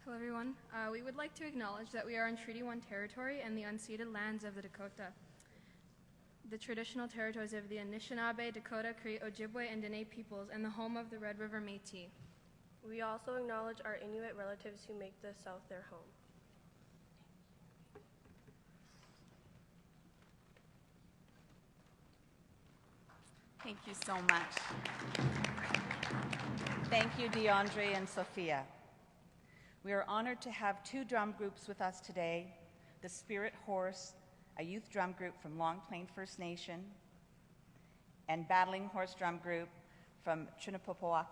Hello everyone. We would like to acknowledge that we are on Treaty 1 territory and the unceded lands of the Dakota, the traditional territories of the Anishinaabe, Dakota, Cree, Ojibwe, and Dene peoples, and the home of the Red River Métis. We also acknowledge our Inuit relatives who make the South their home. Thank you so much. Thank you, DeAndre and Sophia. We are honored to have two drum groups with us today, the Spirit Horse, a youth drum group from Long Plain First Nation, and Battling Horse drum group from Chinapawakpa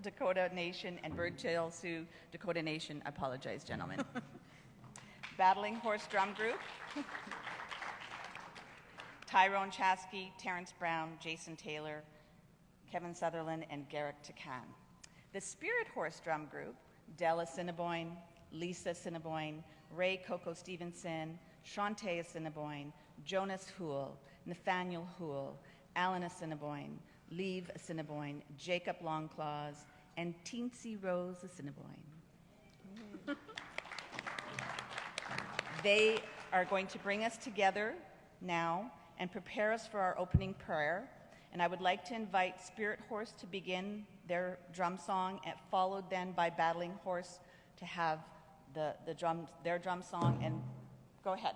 Dakota Nation and Birdtail Sioux Dakota Nation. I apologize, gentlemen. Battling Horse drum group. Tyrone Chaskey, Terrence Brown, Jason Taylor, Kevin Sutherland, and Garrick Takan. The Spirit Horse drum group, Della Cinnabon, Lisa Cinnabon, Ray Coco Stevenson, Shantae Cinnabon, Jonas Houle, Nathaniel Houle, Alan Cinnabon, Leave Cinnabon, Jacob Longclaws, and Teensy Rose Cinnabon. They are going to bring us together now and prepare us for our opening prayer. And I would like to invite Spirit Horse to begin their drum song, followed then by Battling Horse to have their drum song. And go ahead.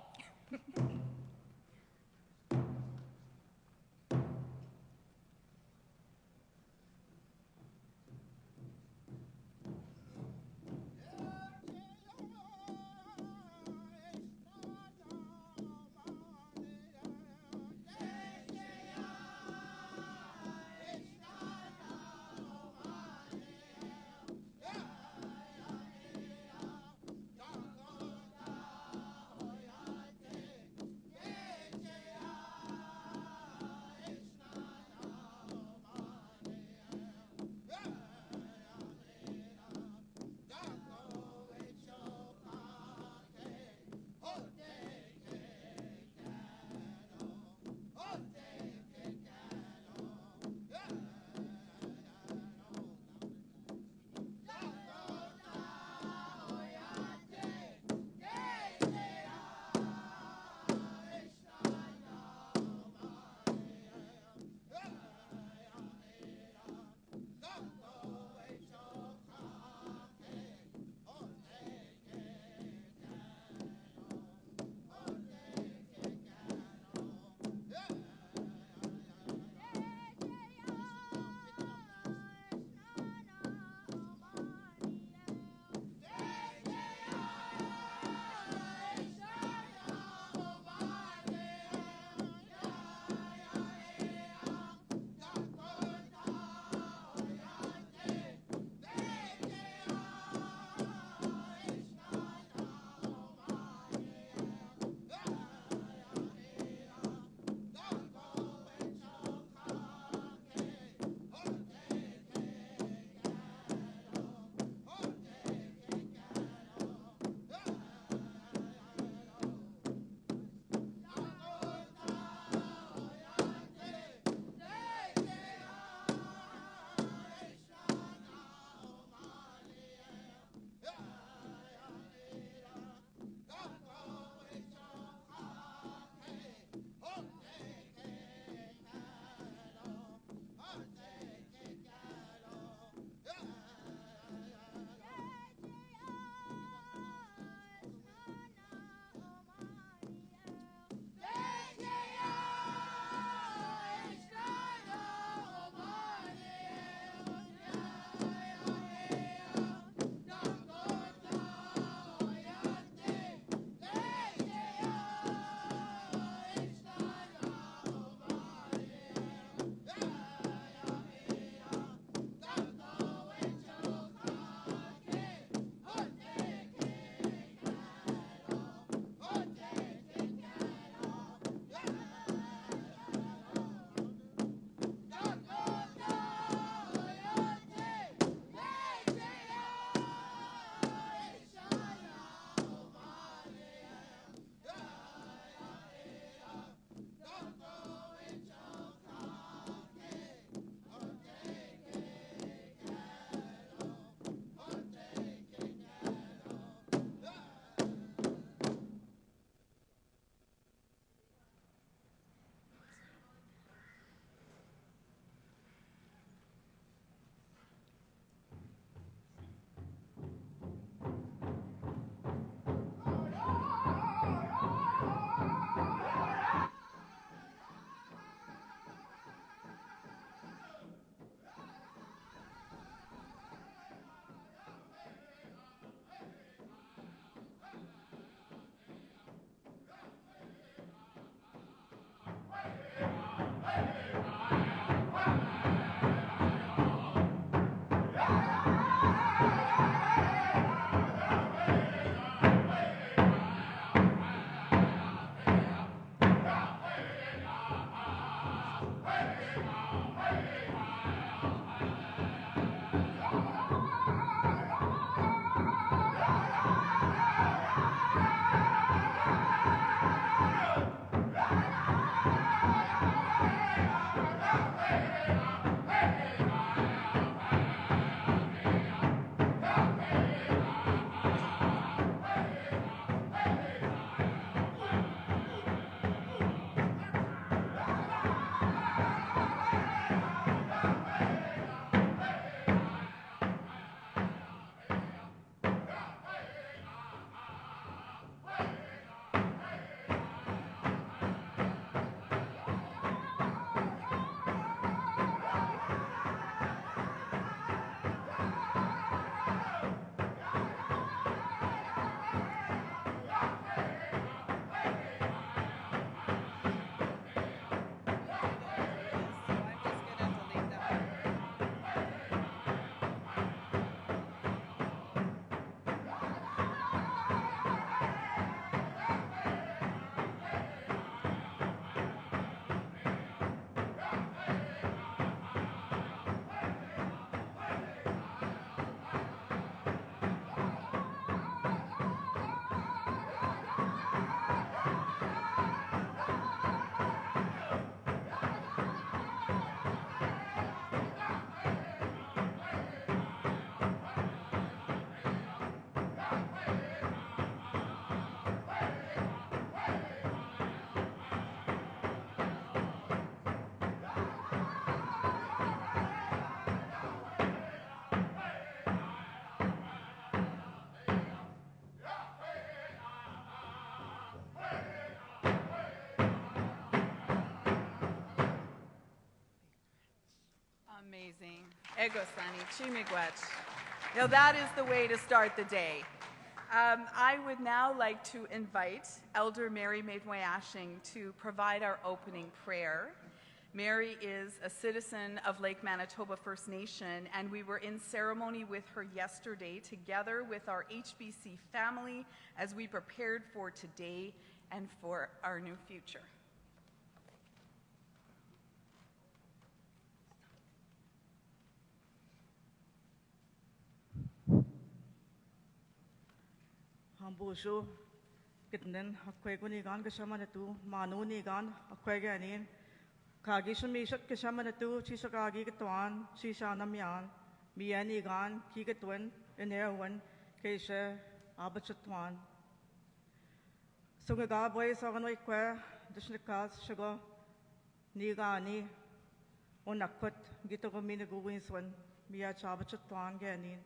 Amazing. Ego Sani, Chimigwech. Now that is the way to start the day. I would now like to invite Elder Mary Maidway-Ashing to provide our opening prayer. Mary is a citizen of Lake Manitoba First Nation, and we were in ceremony with her yesterday together with our HBC family as we prepared for today and for our new future. Bonjour, Gitnen, Aquegunigan, Gashamanatu, Manunigan, Aqueganin, Kagishamishak, Gashamanatu, Chisakagi Gatuan, Chishanamian, Mianigan, Kigatwin, Enerwan, Kesha, Abachatuan. Sungaga boys are on my queer, Dishnikas, Sugar, Nigani, Onakut, Gitagominago Winswan, Mia Chabachatuan Ganin.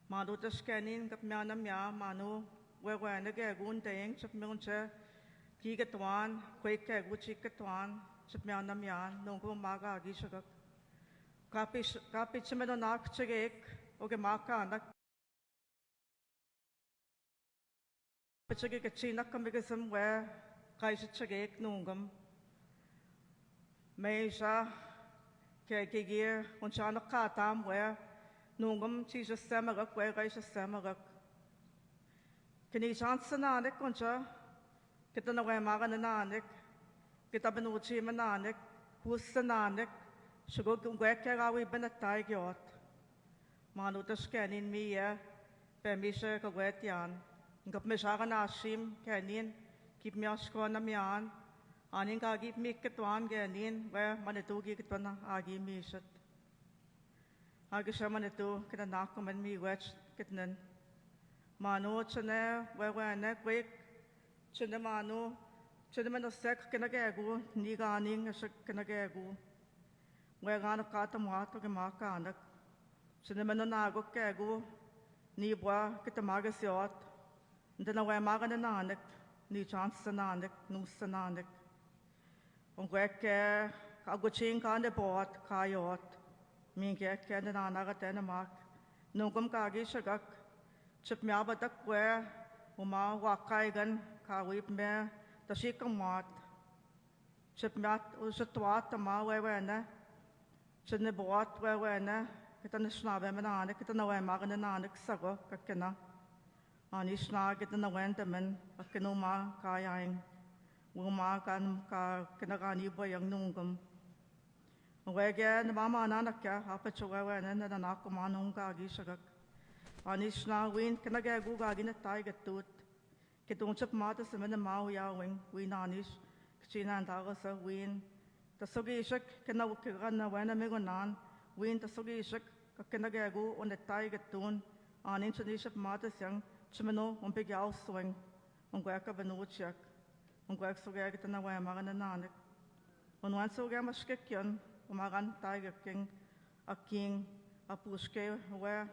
Manu tas scanning kap miana mia manu wewe nage gun teng chap mionche ki katwan kwe ke guchi katwan chap miana mia nongko maga agi shagak kapi chimeno nak chegek oge maka anak chegek china kamigasam we kaisa chegek nungam meisha ke gigir unchana katam we Nungam Jesus Samagak, where I shall Samagak. Can you chance an anek, concha? Get an away magan an anek, get up an uchi mananek, who's an anek, should go where we been a tiger. Manuta scanning me, yeah, Bemisha Kawetian, got Mishagan Ashim, Canyon, keep me a squanamian, Aninka give me Ketwan Ganin, where Manitugi Ketwana Agi Mishat. Agishamanatu, Kitanakam and me wetch kitnen. Manu, Chane, where neck wake, Chinamanu, Chinamano sec, Kanagagu, Niganing, a Kanagagu. Where Gana Katamat, Gamakanak, Chinamanago Kagu, Nibwa, Kitamagasiot, then away Magananak, Ni Chance Sananek, Nous Sananek. On Weke, Aguchin on the board, Kayot. Minke Canada Naga Denemark, Nogum Kagi Shagak, Chip Miabadak where Uma Wakaigan, Kawip me, the Shikamat, Chip Mat Ushatwat, the Ma Wena, Chinibot where Wena, Kitan Snabeman, Kitanawa Magananak Sago, Kakena, Anishna get in the Wendaman, Akinuma Kayang, Wuma Gan Kinagani boy young Nungum. Wege Mama Nanaka, Apachawa and then Nakamanunga Gishagak. Anishna win Kanagaguga in a tiger tooth. Kitunchap Matas and the Mauya wing, win Anish, China and Agasa win. The Sogishak Kanawakana when a Megonan, win the Sogishak, Kanagagu on the tiger tune, on Inchonishap Matas young, Chimeno, on Big House swing, on Guaka Benuchak, on Guak Sogag and away Magan and Nanak. On one Sogamashkikian, Umagan Tiger King, a king, a pushke, where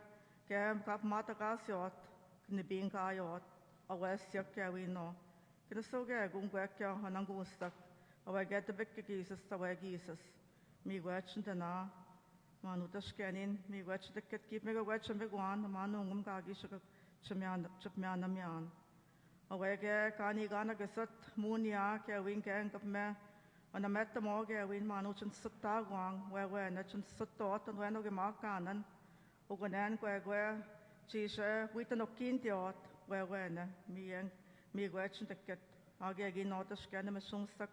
Gam Kap Matagasiot, Nibin Kayot, a West Yakawi no. It is so gay, Gungwaka, and Angustak, or I get the big geeses, the way geeses. Me watch and na, Manuta scanning, me watch the kid, keep me a watch and big one, the Manungum Gagi Chipmianamian. Away gay, Kani Gana Gasat, Munia, Kawing Gang of me. And I met the morgue in Manuch and Sutagwang, where we're not and Sutot and when we mark Ganan, Uganan, where Chisha, Witten of Kintiot, where when me watching the cat, Agagi not a scanner, Sumstak,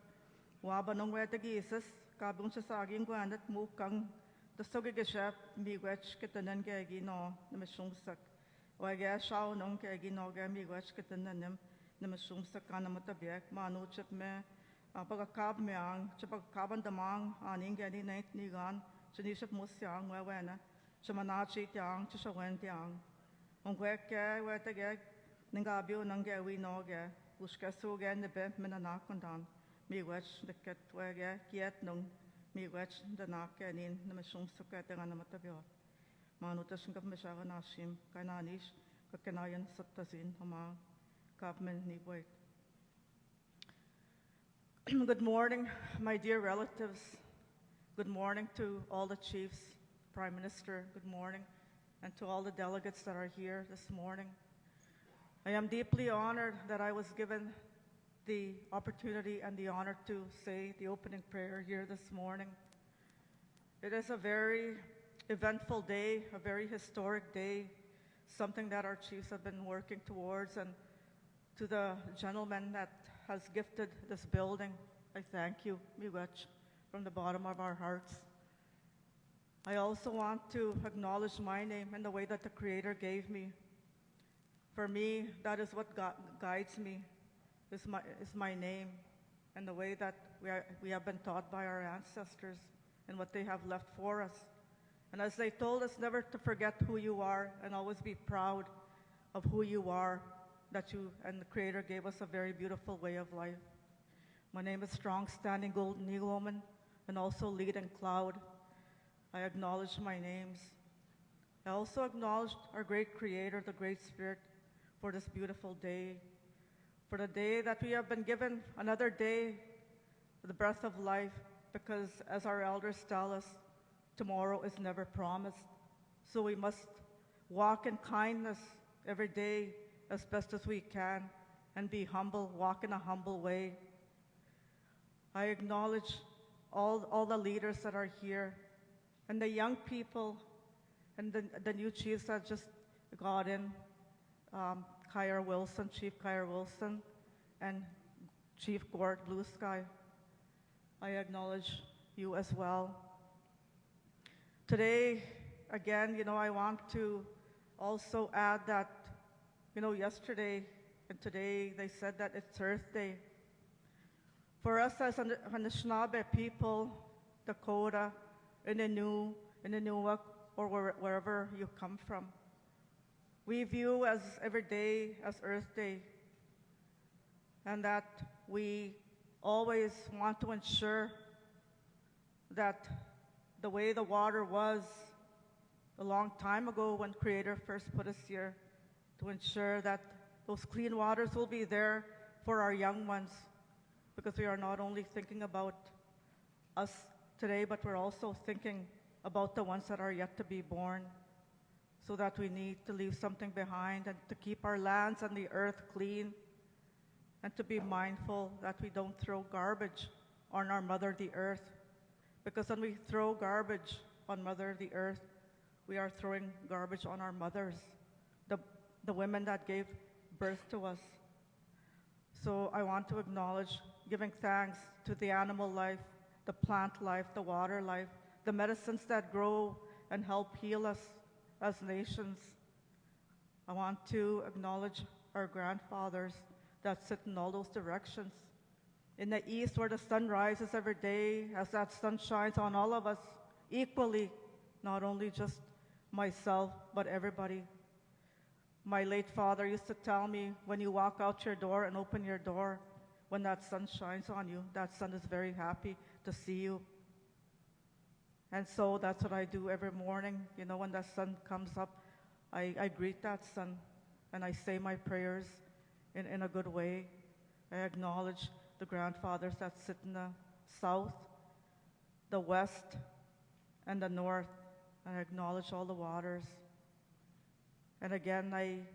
Wabanong where the geeses, Kabunchasagin Grandet, Mukang, the Sogigashap, me watch kitten and Gagi no, the Messumsak, where gas shaw non Gagi no, me watch kitten and them, the Messumsak, Anamatabiak, Manuchap me. Pagkakab meang, pagkaban damang, aning gani night nigan, sinisip musyang, wena, Chamanachi tiang, Chishawen tiang. On Gweke, where the gag, Ningabio Nangawi noge, Uskasu again the bed Menanakondan, me watch the cat wege, Kiet nung, me watch the Naka in the Mishum Sukat and Anamatavio. Manutashin of Mishaganashim, Kananish, Kakanayan Sutazin, Hama, Kapman Nibway. Good morning, my dear relatives, Good morning to all the chiefs, Prime Minister, good morning, and to all the delegates that are here this morning. I am deeply honored that I was given the opportunity and the honor to say the opening prayer here this morning. It is a very eventful day, a very historic day, something that our chiefs have been working towards, and to the gentleman that has gifted this building, I thank you, miigwech, from the bottom of our hearts. I also want to acknowledge my name and the way that the Creator gave me. For me, that is what guides me, is my name, and the way that we have been taught by our ancestors and what they have left for us. And as they told us never to forget who you are and always be proud of who you are, that you and the Creator gave us a very beautiful way of life. My name is Strong Standing Golden Eagle Woman, and also Leading Cloud. I acknowledge my names. I also acknowledge our great Creator, the Great Spirit, for this beautiful day, for the day that we have been given another day, the breath of life, because as our elders tell us, tomorrow is never promised. So we must walk in kindness every day as best as we can and be humble, walk in a humble way. I acknowledge all the leaders that are here and the young people and the new chiefs that just got in, Chief Kyer Wilson, and Chief Gord Blue Sky. I acknowledge you as well. Today, again, I want to also add that, yesterday and today they said that it's Earth Day. For us as Anishinaabe people, Dakota, Innu, Inunuak, or wherever you come from, we view as every day as Earth Day, and that we always want to ensure that the way the water was a long time ago when Creator first put us here, to ensure that those clean waters will be there for our young ones, because we are not only thinking about us today, but we're also thinking about the ones that are yet to be born, so that we need to leave something behind and to keep our lands and the earth clean, and to be mindful that we don't throw garbage on our Mother the Earth, because when we throw garbage on Mother the Earth, we are throwing garbage on our mothers, the women that gave birth to us. So I want to acknowledge giving thanks to the animal life, the plant life, the water life, the medicines that grow and help heal us as nations. I want to acknowledge our grandfathers that sit in all those directions. In the east, where the sun rises every day, as that sun shines on all of us equally, not only just myself, but everybody. My late father used to tell me, when you walk out your door and open your door, when that sun shines on you, that sun is very happy to see you. And so that's what I do every morning. When the sun comes up, I greet that sun and I say my prayers in a good way. I acknowledge the grandfathers that sit in the south, the west, and the north, and I acknowledge all the waters. And again, I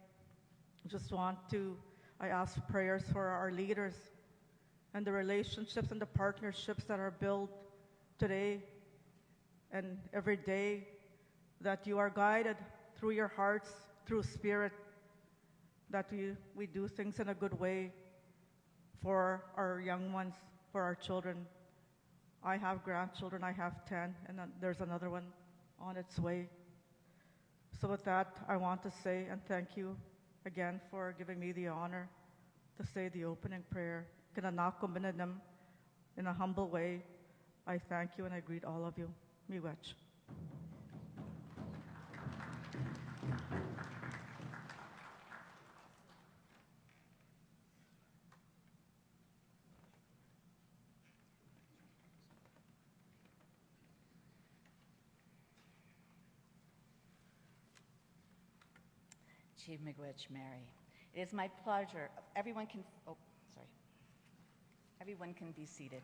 ask prayers for our leaders and the relationships and the partnerships that are built today and every day, that you are guided through your hearts, through spirit, that we do things in a good way for our young ones, for our children. I have grandchildren, I have 10, and then there's another one on its way. So with that, I want to say and thank you again for giving me the honor to say the opening prayer. In a humble way, I thank you and I greet all of you. Miigwech. Chief Miigwech Mary. It is my pleasure. Everyone can be seated.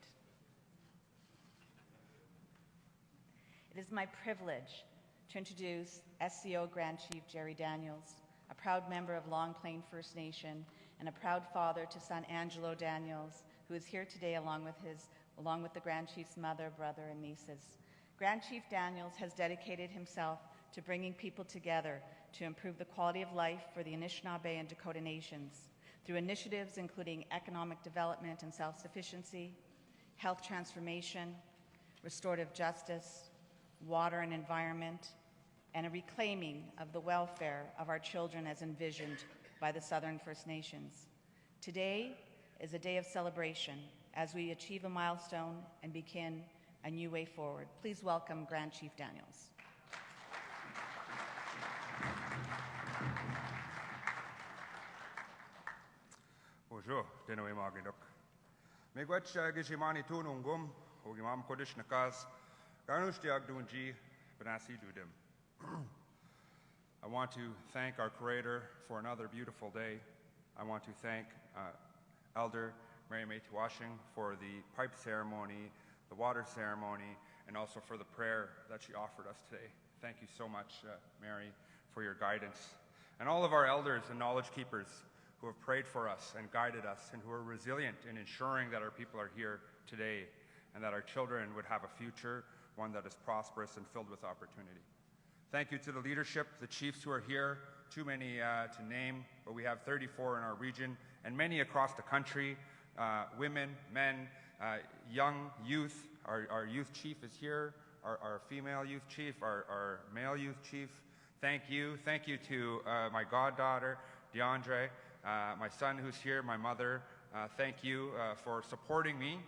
It is my privilege to introduce SCO Grand Chief Jerry Daniels, a proud member of Long Plain First Nation and a proud father to son Angelo Daniels, who is here today along with the Grand Chief's mother, brother, and nieces. Grand Chief Daniels has dedicated himself to bringing people together to improve the quality of life for the Anishinaabe and Dakota nations through initiatives including economic development and self-sufficiency, health transformation, restorative justice, water and environment, and a reclaiming of the welfare of our children as envisioned by the Southern First Nations. Today is a day of celebration as we achieve a milestone and begin a new way forward. Please welcome Grand Chief Daniels. Bonjour, Denoe Magidok. Megwach Gishimani Tunungum, Ogimam Kodesh Nakas, Garnush Diagdunji, Benasi Dudim. I want to thank our Creator for another beautiful day. I want to thank Elder Mary May Tuwashing for the pipe ceremony, the water ceremony, and also for the prayer that she offered us today. Thank you so much, Mary, for your guidance. And all of our elders and knowledge keepers who have prayed for us and guided us and who are resilient in ensuring that our people are here today and that our children would have a future, one that is prosperous and filled with opportunity. Thank you to the leadership, the chiefs who are here, too many to name, but we have 34 in our region and many across the country, women, men, young youth. Our youth chief is here, our female youth chief, our male youth chief. Thank you. Thank you to my goddaughter, DeAndre, my son who's here, my mother. Thank you for supporting me.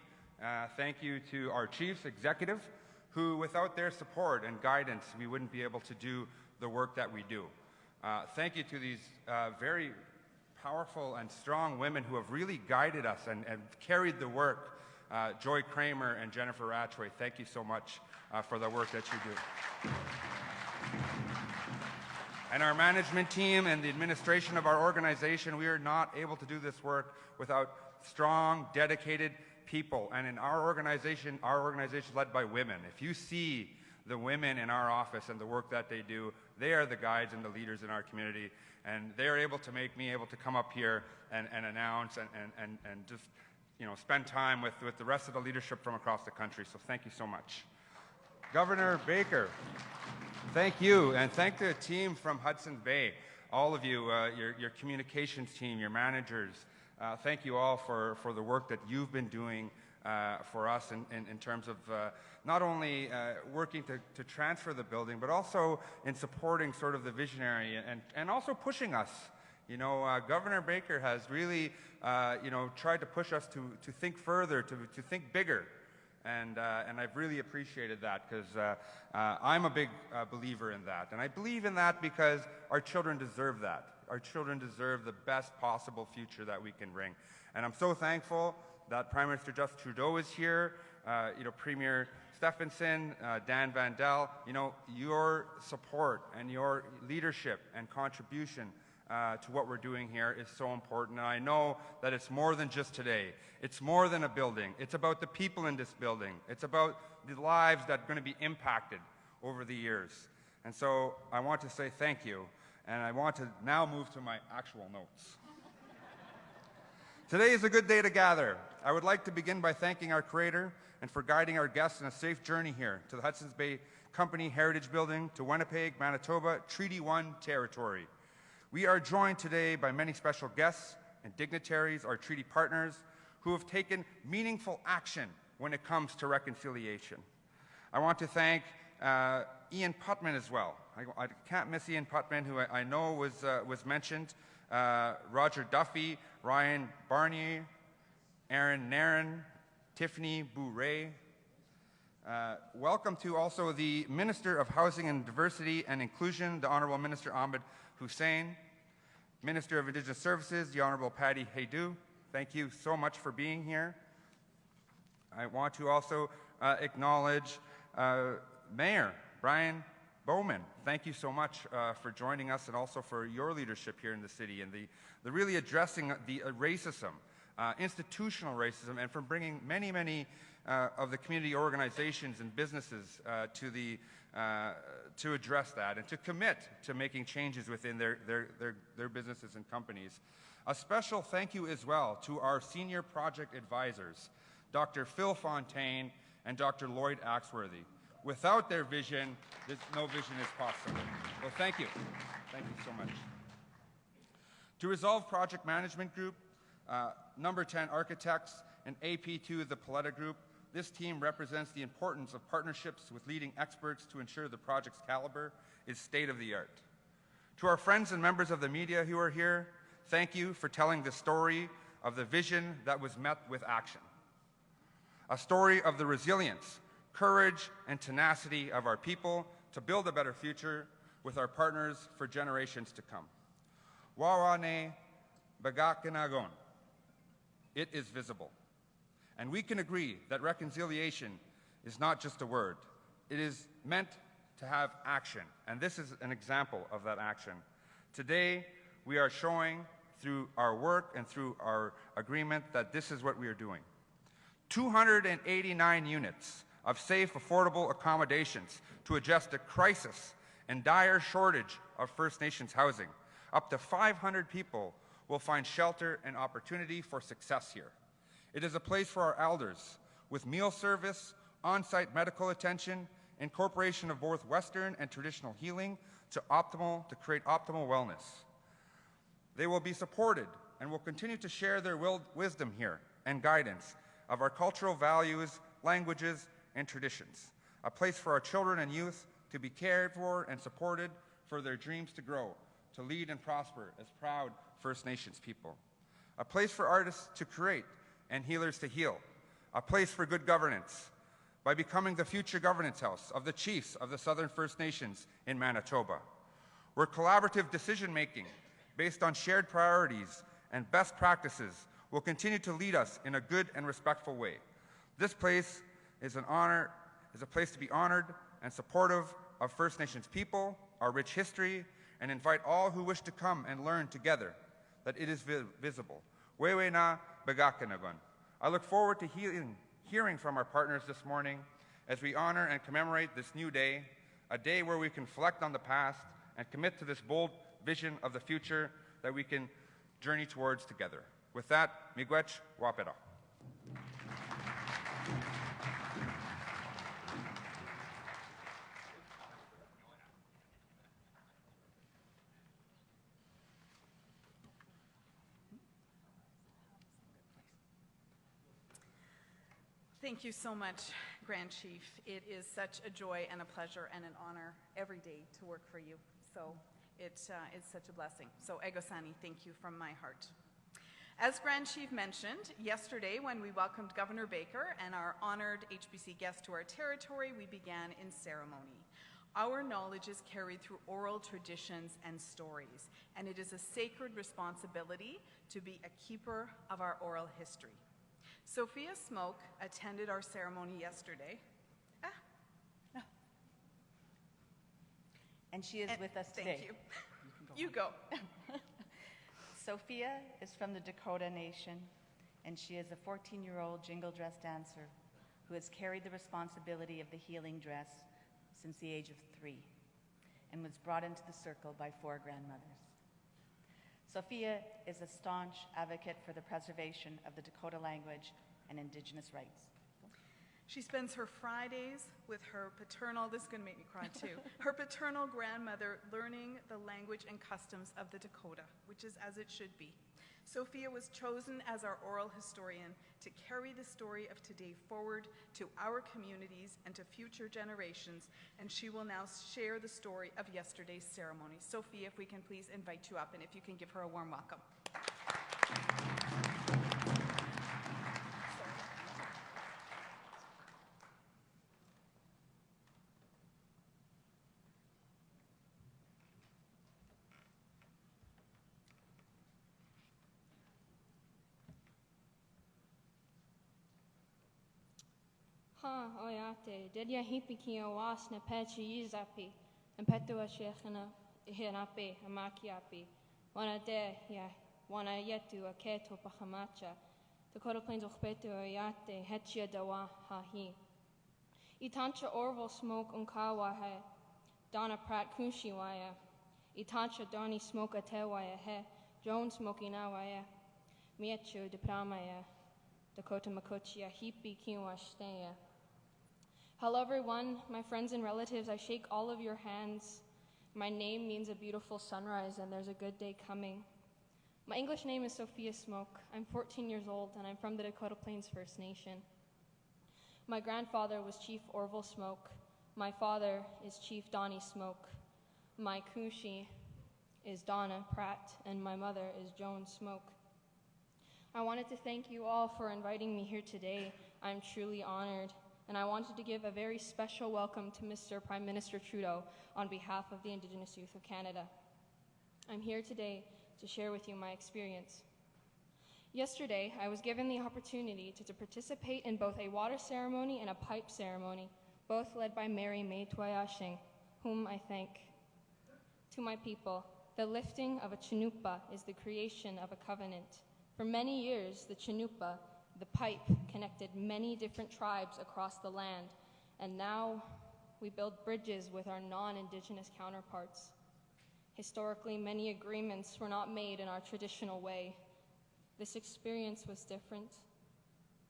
Thank you to our chiefs, executive, who without their support and guidance, we wouldn't be able to do the work that we do. Thank you to these very powerful and strong women who have really guided us and carried the work. Joy Kramer and Jennifer Ratchway, thank you so much for the work that you do. And our management team and the administration of our organization, we are not able to do this work without strong, dedicated people. And in our organization is led by women. If you see the women in our office and the work that they do, they are the guides and the leaders in our community. And they are able to make me able to come up here and announce and just spend time with the rest of the leadership from across the country. So thank you so much. Governor Baker, thank you, and thank the team from Hudson Baie, all of you, your communications team, your managers. Thank you all for the work that you've been doing for us in terms of not only working to transfer the building, but also in supporting sort of the visionary and also pushing us. Governor Baker has really, tried to push us to think further, to think bigger. And I've really appreciated that because I'm a big believer in that. And I believe in that because our children deserve that. Our children deserve the best possible future that we can bring. And I'm so thankful that Prime Minister Justin Trudeau is here, Premier Stephenson, Dan Vandel. Your support and your leadership and contribution to what we're doing here is so important. And I know that it's more than just today. It's more than a building. It's about the people in this building. It's about the lives that are going to be impacted over the years. And so I want to say thank you. And I want to now move to my actual notes. Today is a good day to gather. I would like to begin by thanking our Creator and for guiding our guests in a safe journey here to the Hudson's Bay Company Heritage Building, to Winnipeg, Manitoba, Treaty 1 territory. We are joined today by many special guests and dignitaries, our treaty partners, who have taken meaningful action when it comes to reconciliation. I want to thank Ian Putman as well. I can't miss Ian Putman, who I know was mentioned, Roger Duffy, Ryan Barnier, Aaron Nairn, Tiffany Bourret. Welcome to also the Minister of Housing and Diversity and Inclusion, the Honourable Minister Ahmed Hussein, Minister of Indigenous Services, the Honourable Patty Haydu. Thank you so much for being here. I want to also acknowledge Mayor Brian Bowman. Thank you so much for joining us and also for your leadership here in the city and the really addressing the racism, institutional racism, and for bringing many of the community organizations and businesses to address that and to commit to making changes within their businesses and companies. A special thank you as well to our senior project advisors, Dr. Phil Fontaine and Dr. Lloyd Axworthy. Without their vision, no vision is possible. Well, thank you. Thank you so much. To resolve Project Management Group, Number 10 Architects, and AP2 the Paletta Group, this team represents the importance of partnerships with leading experts to ensure the project's caliber is state-of-the-art. To our friends and members of the media who are here, thank you for telling the story of the vision that was met with action. A story of the resilience, courage, and tenacity of our people to build a better future with our partners for generations to come. Wawane Bagakinagon. It is visible. And we can agree that reconciliation is not just a word. It is meant to have action. And this is an example of that action. Today, we are showing through our work and through our agreement that this is what we are doing. 289 units of safe, affordable accommodations to address the crisis and dire shortage of First Nations housing. Up to 500 people will find shelter and opportunity for success here. It is a place for our elders with meal service, on-site medical attention, incorporation of both Western and traditional healing to create optimal wellness. They will be supported and will continue to share their wisdom here and guidance of our cultural values, languages, and traditions. A place for our children and youth to be cared for and supported for their dreams to grow, to lead and prosper as proud First Nations people. A place for artists to create and healers to heal. A place for good governance by becoming the future governance house of the chiefs of the Southern First Nations in Manitoba. Where collaborative decision-making based on shared priorities and best practices will continue to lead us in a good and respectful way. This place is a place to be honored and supportive of First Nations people, our rich history, and invite all who wish to come and learn together that it is visible. Wewe na Bagakinagon. I look forward to hearing from our partners this morning as we honor and commemorate this new day, a day where we can reflect on the past and commit to this bold vision of the future that we can journey towards together. With that, miigwech wapera. Thank you so much, Grand Chief. It is such a joy and a pleasure and an honor every day to work for you. So it's such a blessing. So Egosani, thank you from my heart. As Grand Chief mentioned, yesterday when we welcomed Governor Baker and our honored HBC guests to our territory, we began in ceremony. Our knowledge is carried through oral traditions and stories, and it is a sacred responsibility to be a keeper of our oral history. Sophia Smoke attended our ceremony yesterday. And she is with us today. Thank you. You go. Sophia is from the Dakota Nation, and she is a 14-year-old jingle dress dancer who has carried the responsibility of the healing dress since the age of 3 and was brought into the circle by 4 grandmothers. Sophia is a staunch advocate for the preservation of the Dakota language and Indigenous rights. She spends her Fridays with her paternal, this is going to make me cry too, her paternal grandmother learning the language and customs of the Dakota, which is as it should be. Sophia was chosen as our oral historian to carry the story of today forward to our communities and to future generations, and she will now share the story of yesterday's ceremony. Sophia, if we can please invite you up, and if you can give her a warm welcome. Ha oyate, dedia hipiki awas na pechi izapi, and petua shechana hinapi, amakiapi, wana de ya, wana yetu aketo pachamacha, Dakota Plains Ochbetu Oyate, Hechia Dawa Hahi. Itancha Orville Smoke Unkawa He, Donna Pratt Kunshiwaya. Itancha Donnie Smoke Atewaya He, Joan Smokinawaya. Miechu de Pramaya, Dakota Makochia Hipi Kiwashteya. Hello everyone, my friends and relatives, I shake all of your hands. My name means a beautiful sunrise and there's a good day coming. My English name is Sophia Smoke. I'm 14 years old and I'm from the Dakota Plains First Nation. My grandfather was Chief Orville Smoke. My father is Chief Donnie Smoke. My Kunshi is Donna Pratt and my mother is Joan Smoke. I wanted to thank you all for inviting me here today. I'm truly honored. And I wanted to give a very special welcome to Mr. Prime Minister Trudeau on behalf of the Indigenous Youth of Canada. I'm here today to share with you my experience. Yesterday, I was given the opportunity to participate in both a water ceremony and a pipe ceremony, both led by Mary May Twayashing, whom I thank. To my people, the lifting of a chinupa is the creation of a covenant. For many years, the chinupa, the pipe, connected many different tribes across the land, and now we build bridges with our non-Indigenous counterparts. Historically, many agreements were not made in our traditional way. This experience was different.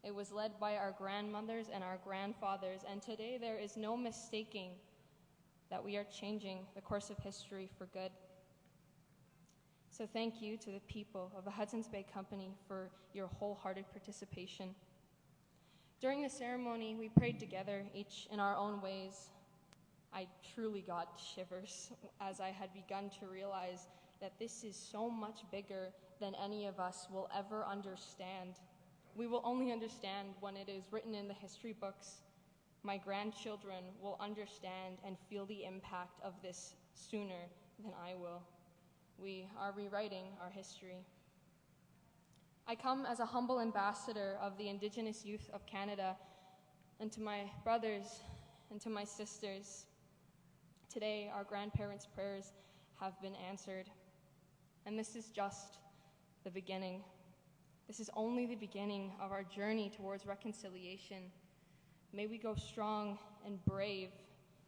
It was led by our grandmothers and our grandfathers, and today there is no mistaking that we are changing the course of history for good. So thank you to the people of the Hudson's Bay Company for your wholehearted participation. During the ceremony, we prayed together, each in our own ways. I truly got shivers as I had begun to realize that this is so much bigger than any of us will ever understand. We will only understand when it is written in the history books. My grandchildren will understand and feel the impact of this sooner than I will. We are rewriting our history. I come as a humble ambassador of the Indigenous Youth of Canada, and to my brothers and to my sisters, today our grandparents' prayers have been answered, and this is just the beginning. This is only the beginning of our journey towards reconciliation. May we go strong and brave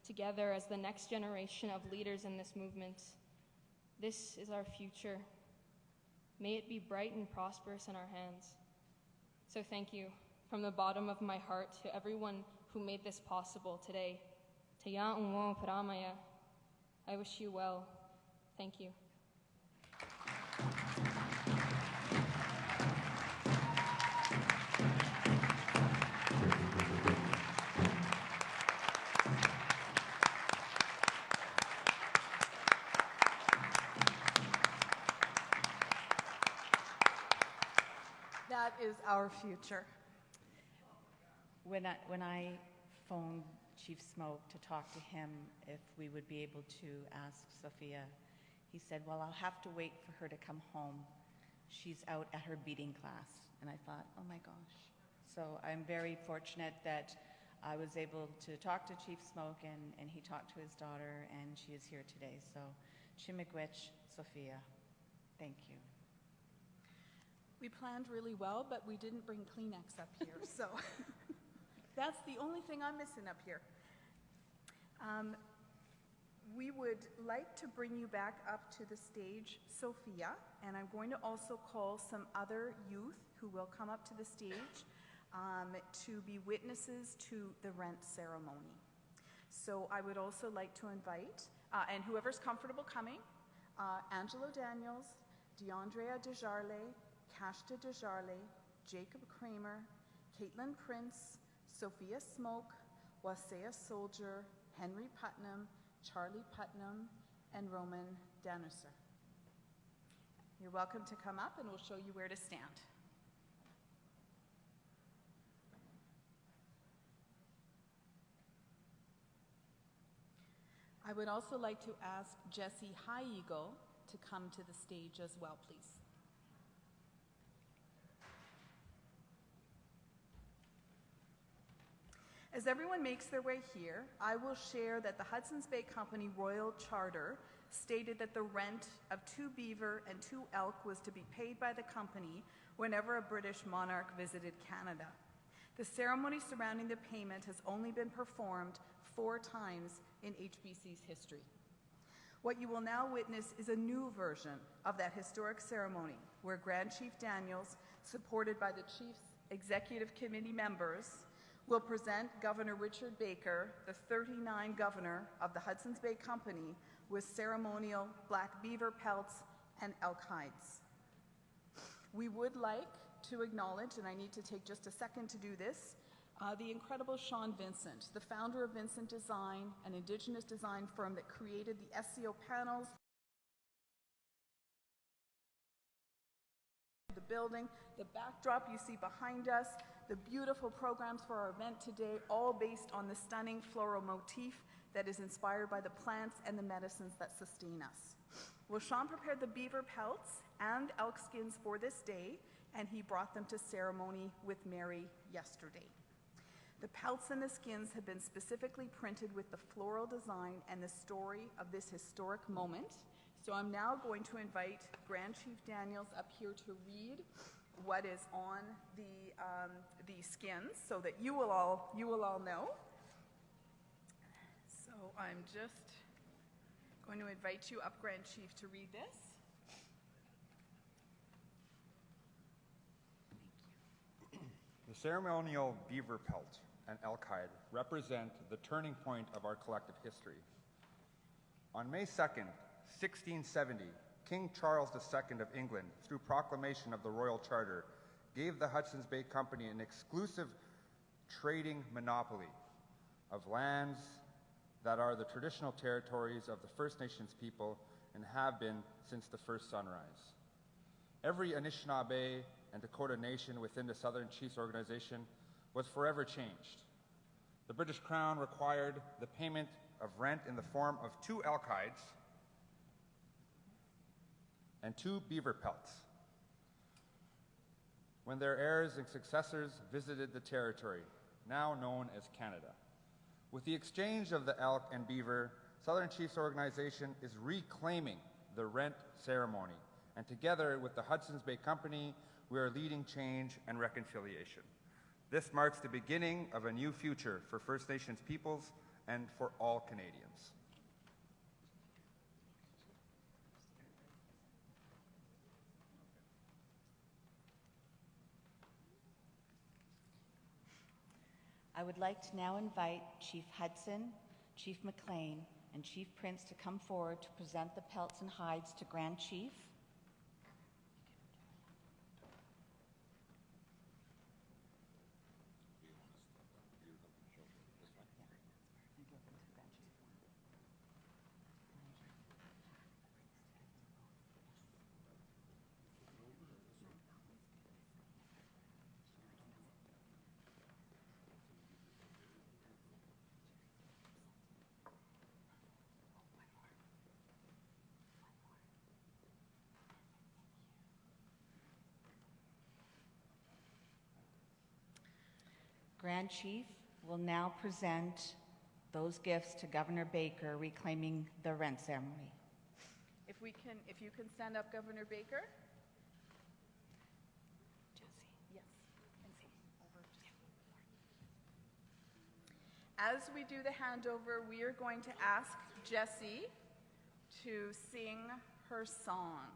together as the next generation of leaders in this movement. This is our future. May it be bright and prosperous in our hands. So thank you from the bottom of my heart to everyone who made this possible today. Taya unwo paramaya. I wish you well. Thank you. That is our future. When I phoned Chief Smoke to talk to him if we would be able to ask Sophia, he said, well, I'll have to wait for her to come home. She's out at her beading class. And I thought, oh my gosh. So I'm very fortunate that I was able to talk to Chief Smoke and he talked to his daughter and she is here today. So Chimigwech, Sophia, thank you. We planned really well, but we didn't bring Kleenex up here, so that's the only thing I'm missing up here. We would like to bring you back up to the stage, Sophia, and I'm going to also call some other youth who will come up to the stage to be witnesses to the rent ceremony. So I would also like to invite, and whoever's comfortable coming, Angelo Daniels, DeAndrea Desjarlais, Kashta Desjarlais, Jacob Kramer, Caitlin Prince, Sophia Smoke, Wasea Soldier, Henry Putnam, Charlie Putnam, and Roman Danusser. You're welcome to come up and we'll show you where to stand. I would also like to ask Jesse High Eagle to come to the stage as well, please. As everyone makes their way here, I will share that the Hudson's Bay Company Royal Charter stated that the rent of 2 beaver and 2 elk was to be paid by the company whenever a British monarch visited Canada. The ceremony surrounding the payment has only been performed 4 times in HBC's history. What you will now witness is a new version of that historic ceremony, where Grand Chief Daniels, supported by the Chief's Executive Committee members, will present Governor Richard Baker, the 39th Governor of the Hudson's Bay Company, with ceremonial black beaver pelts and elk hides. We would like to acknowledge, and I need to take just a second to do this, the incredible Sean Vincent, the founder of Vincent Design, an Indigenous design firm that created the SEO panels, the building, the backdrop you see behind us, the beautiful programs for our event today, all based on the stunning floral motif that is inspired by the plants and the medicines that sustain us. Well, Sean prepared the beaver pelts and elk skins for this day, and he brought them to ceremony with Mary yesterday. The pelts and the skins have been specifically printed with the floral design and the story of this historic moment. So I'm now going to invite Grand Chief Daniels up here to read what is on the skins so that you will all know. So I'm just going to invite you up, Grand Chief, to read this. The ceremonial beaver pelt and elk hide represent the turning point of our collective history. On May 2nd, 1670, King Charles II of England, through proclamation of the Royal Charter, gave the Hudson's Bay Company an exclusive trading monopoly of lands that are the traditional territories of the First Nations people and have been since the first sunrise. Every Anishinaabe and Dakota nation within the Southern Chiefs organization was forever changed. The British Crown required the payment of rent in the form of 2 elk hides and 2 beaver pelts when their heirs and successors visited the territory, now known as Canada. With the exchange of the elk and beaver, Southern Chiefs organization is reclaiming the rent ceremony, and together with the Hudson's Bay Company, we are leading change and reconciliation. This marks the beginning of a new future for First Nations peoples and for all Canadians. I would like to now invite Chief Hudson, Chief McLean, and Chief Prince to come forward to present the pelts and hides to Grand Chief. Grand Chief will now present those gifts to Governor Baker, reclaiming the rent ceremony. If you can stand up, Governor Baker. Jesse. Yes. As we do the handover, we are going to ask Jessie to sing her song.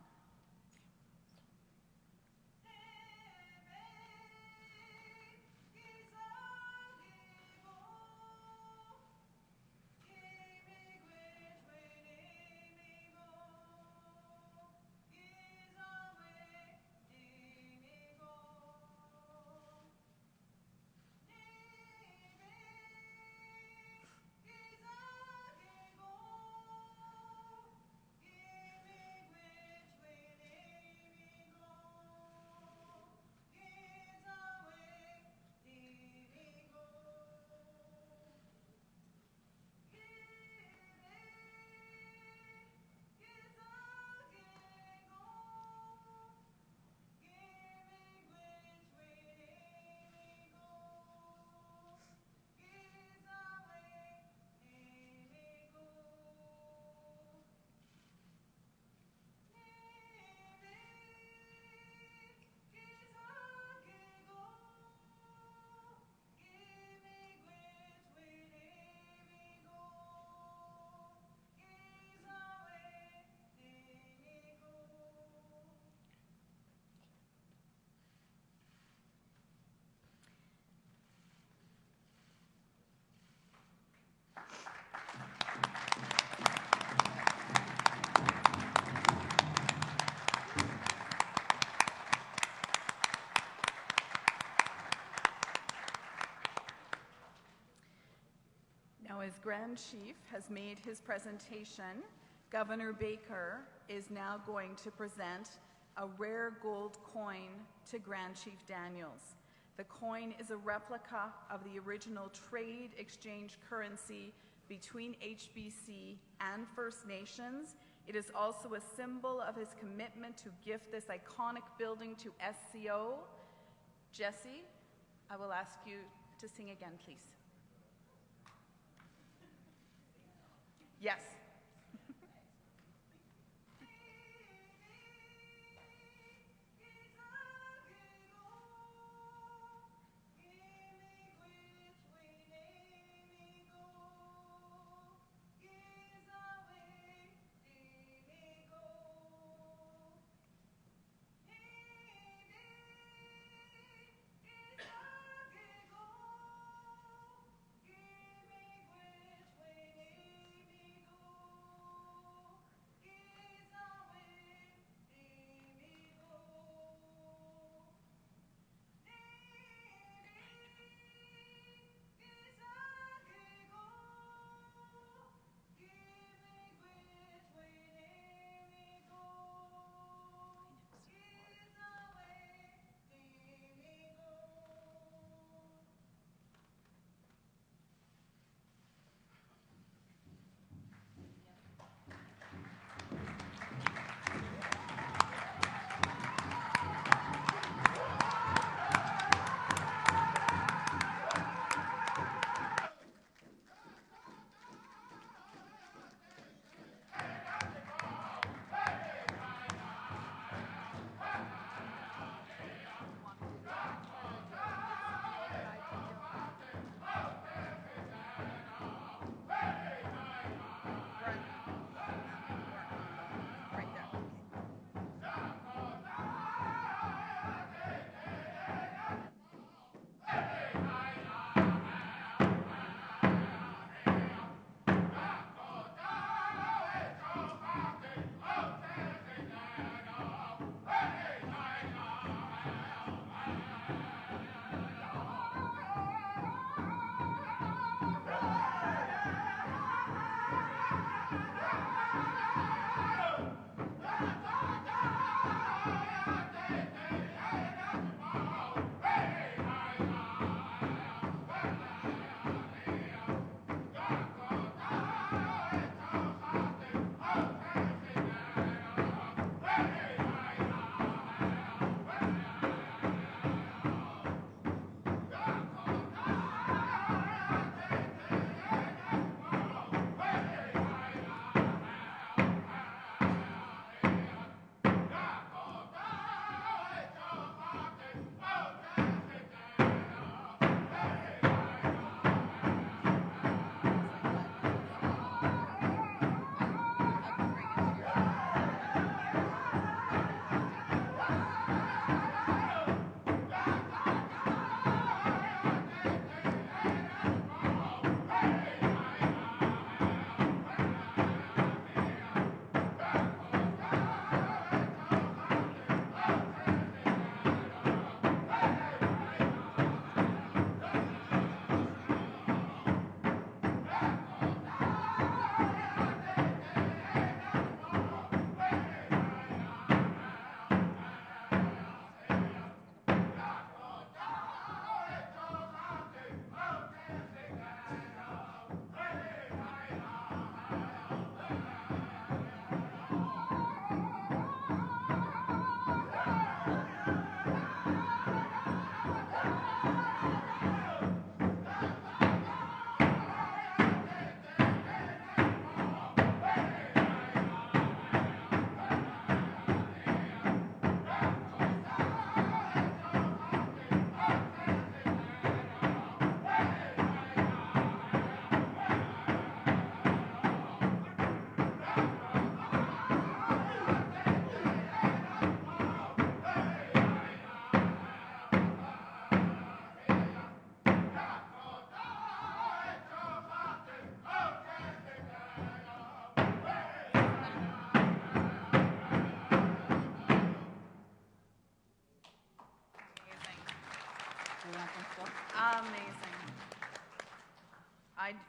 Grand Chief has made his presentation, Governor Baker is now going to present a rare gold coin to Grand Chief Daniels. The coin is a replica of the original trade exchange currency between HBC and First Nations. It is also a symbol of his commitment to gift this iconic building to SCO. Jesse, I will ask you to sing again, please. Yes.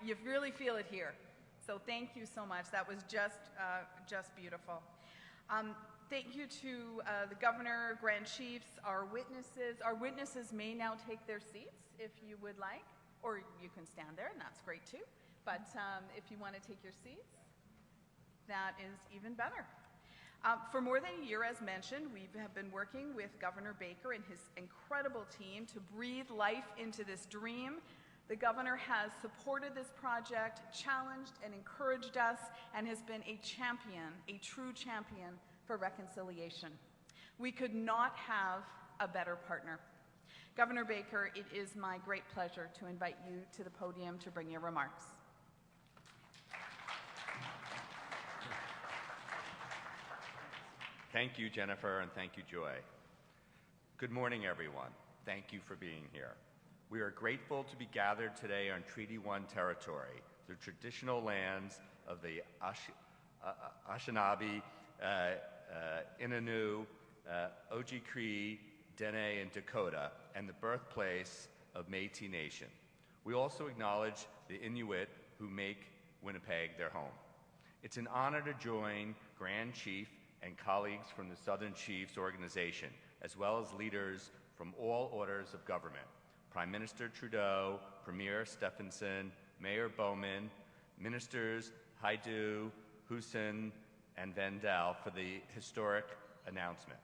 You really feel it here. So thank you so much. That was just beautiful. Thank you to the Governor, Grand Chiefs, our witnesses. Our witnesses may now take their seats if you would like, or you can stand there, and that's great too. But if you want to take your seats, that is even better. For more than a year, as mentioned, we have been working with Governor Baker and his incredible team to breathe life into this dream. The Governor has supported this project, challenged and encouraged us, and has been a champion, a true champion for reconciliation. We could not have a better partner. Governor Baker, it is my great pleasure to invite you to the podium to bring your remarks. Thank you, Jennifer, and thank you, Joy. Good morning, everyone. Thank you for being here. We are grateful to be gathered today on Treaty 1 territory, the traditional lands of the Anishinaabe, Innu, Oji-Cree, Dene, and Dakota, and the birthplace of Métis Nation. We also acknowledge the Inuit who make Winnipeg their home. It's an honor to join Grand Chief and colleagues from the Southern Chiefs organization, as well as leaders from all orders of government: Prime Minister Trudeau, Premier Stephenson, Mayor Bowman, Ministers Haidu, Hudson, and Vandal for the historic announcement.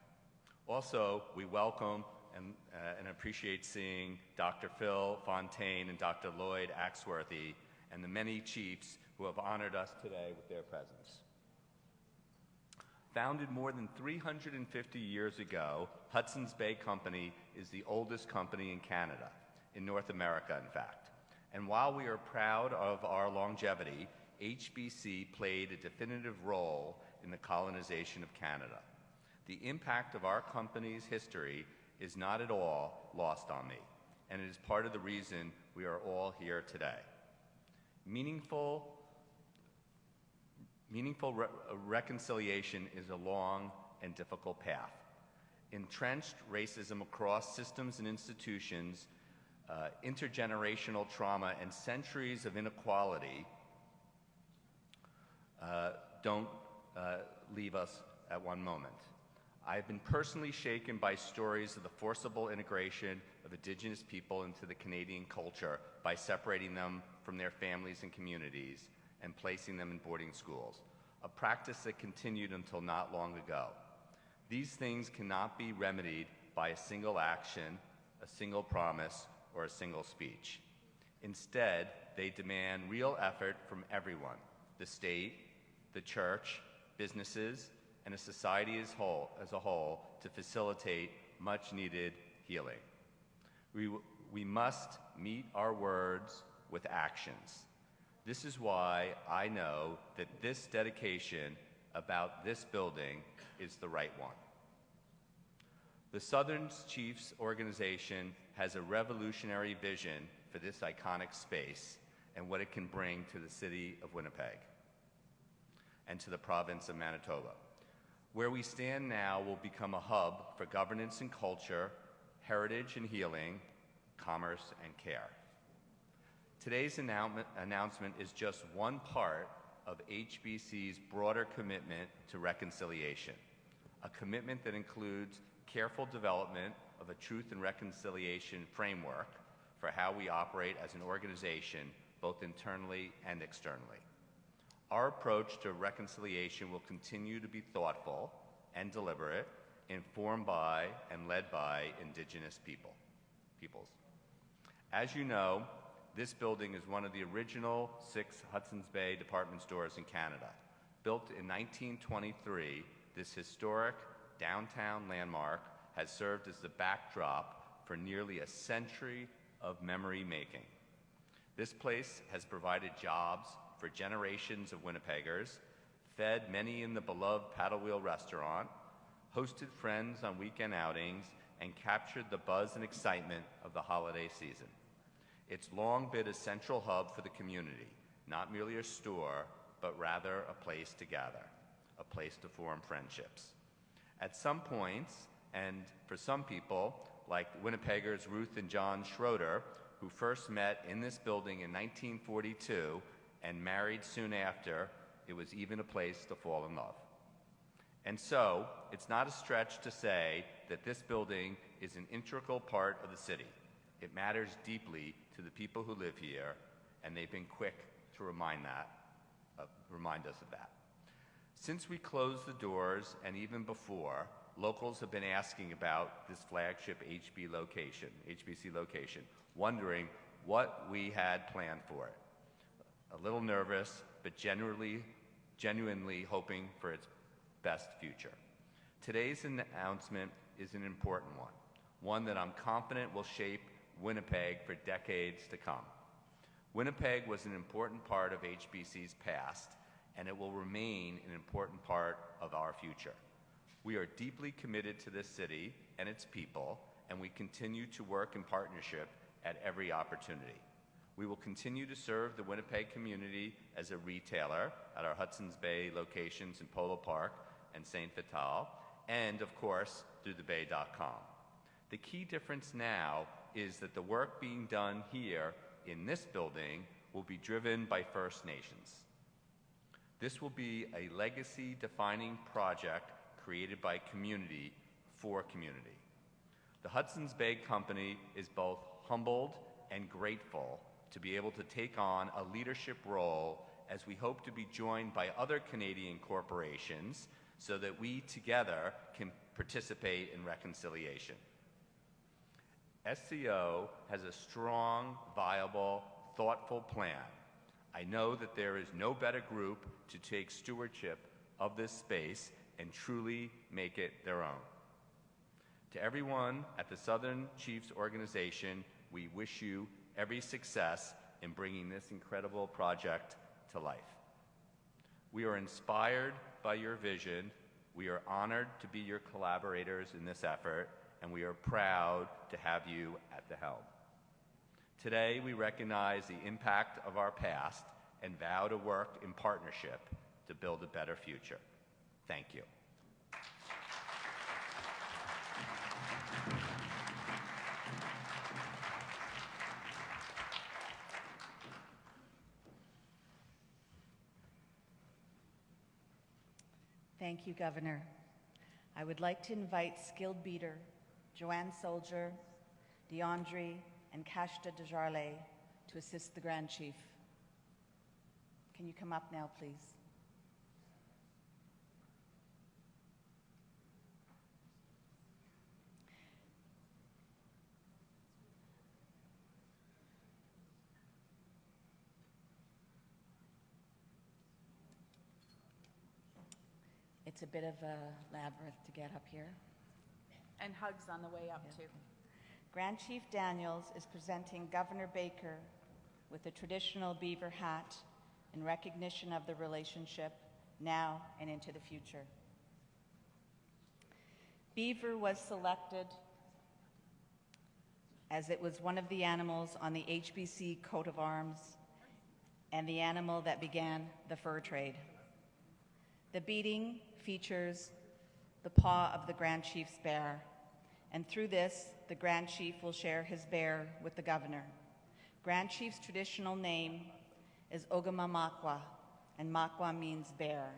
Also, we welcome and appreciate seeing Dr. Phil Fontaine and Dr. Lloyd Axworthy and the many chiefs who have honored us today with their presence. Founded more than 350 years ago, Hudson's Bay Company is the oldest company in Canada, in North America, in fact. And while we are proud of our longevity, HBC played a definitive role in the colonization of Canada. The impact of our company's history is not at all lost on me, and it is part of the reason we are all here today. Meaningful reconciliation is a long and difficult path. Entrenched racism across systems and institutions, intergenerational trauma, and centuries of inequality don't leave us at one moment. I've been personally shaken by stories of the forcible integration of Indigenous people into the Canadian culture by separating them from their families and communities and placing them in boarding schools, a practice that continued until not long ago. These things cannot be remedied by a single action, a single promise, or a single speech. Instead, they demand real effort from everyone: the state, the church, businesses, and a society as a whole to facilitate much-needed healing. We must meet our words with actions. This is why I know that this dedication about this building is the right one. The Southern Chiefs organization has a revolutionary vision for this iconic space and what it can bring to the city of Winnipeg and to the province of Manitoba. Where we stand now will become a hub for governance and culture, heritage and healing, commerce and care. Today's announcement is just one part of HBC's broader commitment to reconciliation, a commitment that includes careful development of a truth and reconciliation framework for how we operate as an organization, both internally and externally. Our approach to reconciliation will continue to be thoughtful and deliberate, informed by and led by Indigenous peoples. As you know, this building is one of the original 6 Hudson's Bay department stores in Canada. Built in 1923, this historic downtown landmark has served as the backdrop for nearly a century of memory making. This place has provided jobs for generations of Winnipeggers, fed many in the beloved Paddle Wheel restaurant, hosted friends on weekend outings, and captured the buzz and excitement of the holiday season. It's long been a central hub for the community, not merely a store, but rather a place to gather, a place to form friendships. At some points, and for some people, like Winnipeggers Ruth and John Schroeder, who first met in this building in 1942 and married soon after, it was even a place to fall in love. And so, it's not a stretch to say that this building is an integral part of the city. It matters deeply to the people who live here, and they've been quick to remind us of that. Since we closed the doors, and even before, locals have been asking about this flagship HBC location, wondering what we had planned for it. A little nervous, but genuinely hoping for its best future. Today's announcement is an important one that I'm confident will shape Winnipeg for decades to come. Winnipeg was an important part of HBC's past, and it will remain an important part of our future. We are deeply committed to this city and its people, and we continue to work in partnership at every opportunity. We will continue to serve the Winnipeg community as a retailer at our Hudson's Bay locations in Polo Park and St. Vital, and of course, through thebay.com. The key difference now is that the work being done here in this building will be driven by First Nations. This will be a legacy-defining project created by community for community. The Hudson's Bay Company is both humbled and grateful to be able to take on a leadership role as we hope to be joined by other Canadian corporations so that we together can participate in reconciliation. SCO has a strong, viable, thoughtful plan. I know that there is no better group to take stewardship of this space and truly make it their own. To everyone at the Southern Chiefs organization, we wish you every success in bringing this incredible project to life. We are inspired by your vision. We are honored to be your collaborators in this effort, and we are proud to have you at the helm. Today, we recognize the impact of our past and vow to work in partnership to build a better future. Thank you. Thank you, Governor. I would like to invite skilled beater Joanne Soldier, DeAndre, and Kashta Desjarlais to assist the Grand Chief. Can you come up now, please? It's a bit of a labyrinth to get up here. And hugs on the way up, too. Grand Chief Daniels is presenting Governor Baker with a traditional beaver hat in recognition of the relationship now and into the future. Beaver was selected as it was one of the animals on the HBC coat of arms and the animal that began the fur trade. The beating features the paw of the Grand Chief's bear, and through this, the Grand Chief will share his bear with the Governor. Grand Chief's traditional name is Ogamamakwa, and Makwa means bear.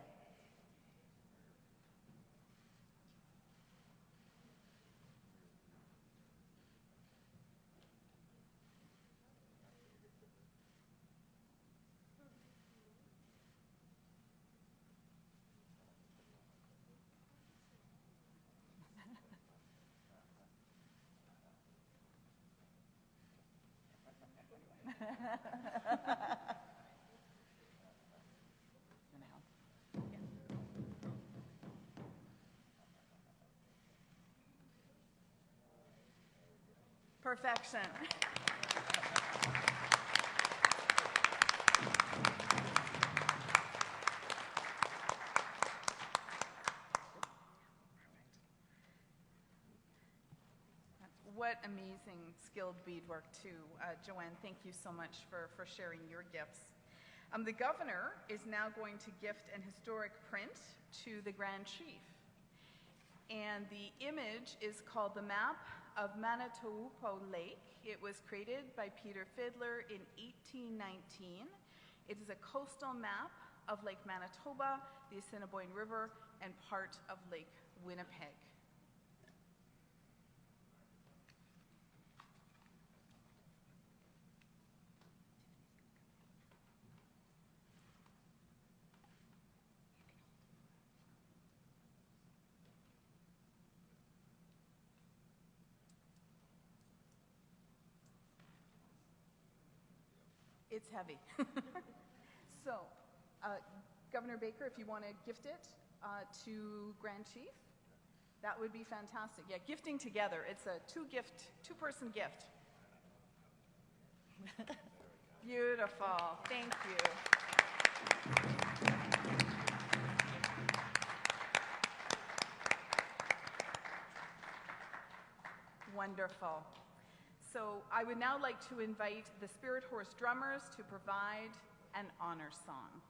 Perfection. What amazing skilled beadwork too. Joanne, thank you so much for sharing your gifts. The Governor is now going to gift an historic print to the Grand Chief. And the image is called the Map of Manitoupo Lake. It was created by Peter Fiddler in 1819. It is a coastal map of Lake Manitoba, the Assiniboine River, and part of Lake Winnipeg. It's heavy. So, Governor Baker, if you want to gift it to Grand Chief, that would be fantastic. Yeah, gifting together. It's a two-person gift. Beautiful. Thank you. Wonderful. So I would now like to invite the Spirit Horse drummers to provide an honor song.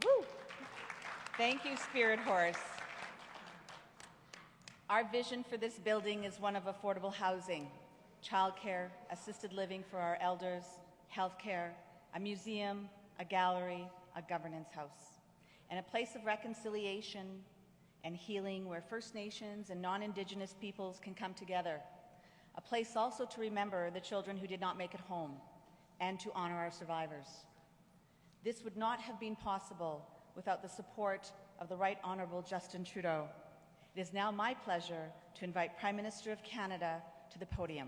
Woo! Thank you, Spirit Horse. Our vision for this building is one of affordable housing, childcare, assisted living for our elders, healthcare, a museum, a gallery, a governance house, and a place of reconciliation and healing where First Nations and non-Indigenous peoples can come together. A place also to remember the children who did not make it home and to honor our survivors. This would not have been possible without the support of the Right Honourable Justin Trudeau. It is now my pleasure to invite Prime Minister of Canada to the podium.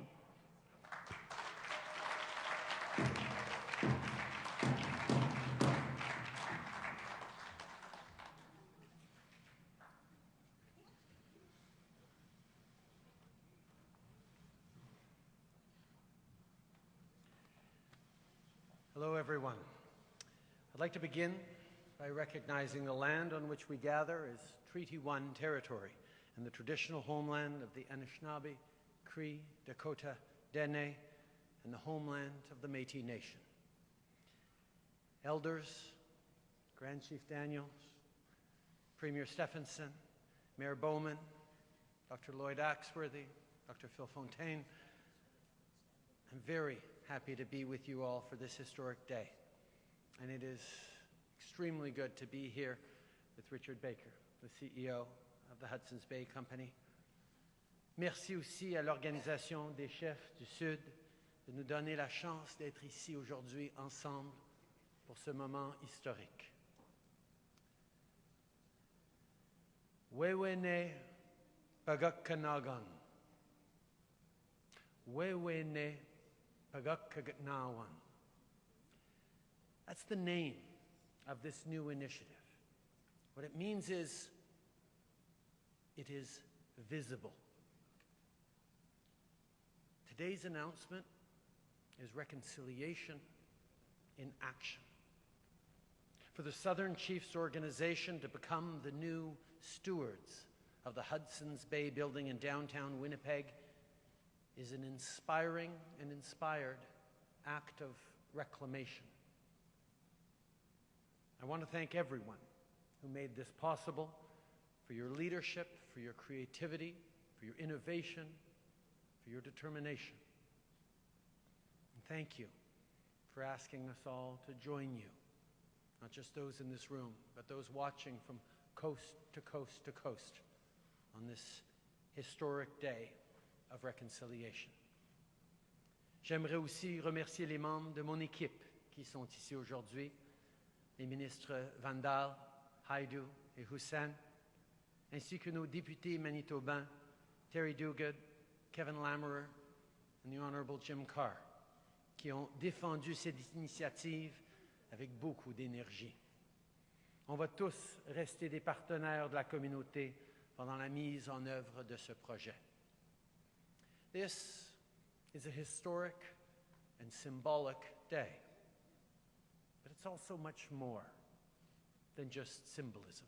Hello, everyone. I'd like to begin by recognizing the land on which we gather is Treaty 1 territory and the traditional homeland of the Anishinaabe, Cree, Dakota, Dene, and the homeland of the Métis Nation. Elders, Grand Chief Daniels, Premier Stephenson, Mayor Bowman, Dr. Lloyd Axworthy, Dr. Phil Fontaine, I'm very happy to be with you all for this historic day. And it is extremely good to be here with Richard Baker, the CEO of the Hudson's Bay Company. Merci aussi à l'Organisation des chefs du Sud de nous donner la chance d'être ici aujourd'hui ensemble pour ce moment historique. Wewene Pagakanagan. Wewene Pagakagnawan. That's the name of this new initiative. What it means is it is visible. Today's announcement is reconciliation in action. For the Southern Chiefs organization to become the new stewards of the Hudson's Bay building in downtown Winnipeg is an inspiring and inspired act of reclamation. I want to thank everyone who made this possible, for your leadership, for your creativity, for your innovation, for your determination. And thank you for asking us all to join you, not just those in this room, but those watching from coast to coast to coast on this historic day of reconciliation. J'aimerais aussi remercier les membres de mon équipe qui sont ici aujourd'hui, les ministres Vandal, Haidu et Hudson, ainsi que nos députés manitobains Terry Duguid, Kevin Lamoureux and the Honourable Jim Carr, qui ont défendu cette initiative avec beaucoup d'énergie. On va tous rester des partenaires de la communauté pendant la mise en œuvre de ce projet. This is a historic and symbolic day, but it's also much more than just symbolism.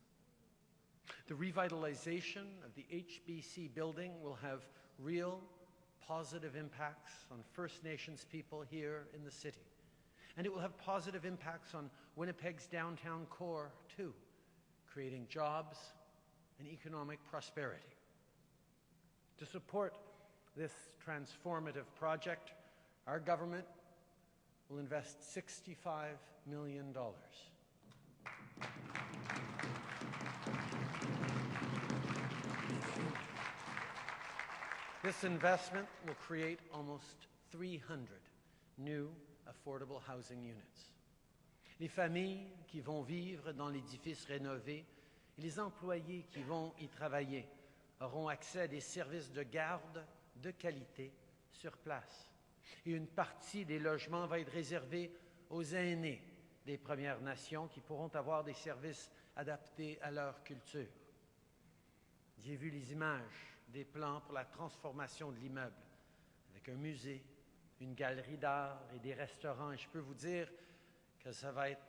The revitalization of the HBC building will have real positive impacts on First Nations people here in the city. And it will have positive impacts on Winnipeg's downtown core, too, creating jobs and economic prosperity. To support this transformative project, our government will invest $65 million. This investment will create almost 300 new affordable housing units. Les familles qui vont vivre dans l'édifice rénové et les employés qui vont y travailler auront accès à des services de garde de qualité sur place. Et une partie des logements va être réservée aux aînés des Premières Nations qui pourront avoir des services adaptés à leur culture. J'ai vu les images des plans pour la transformation de l'immeuble, avec un musée, une galerie d'art et des restaurants, et je peux vous dire que ça va être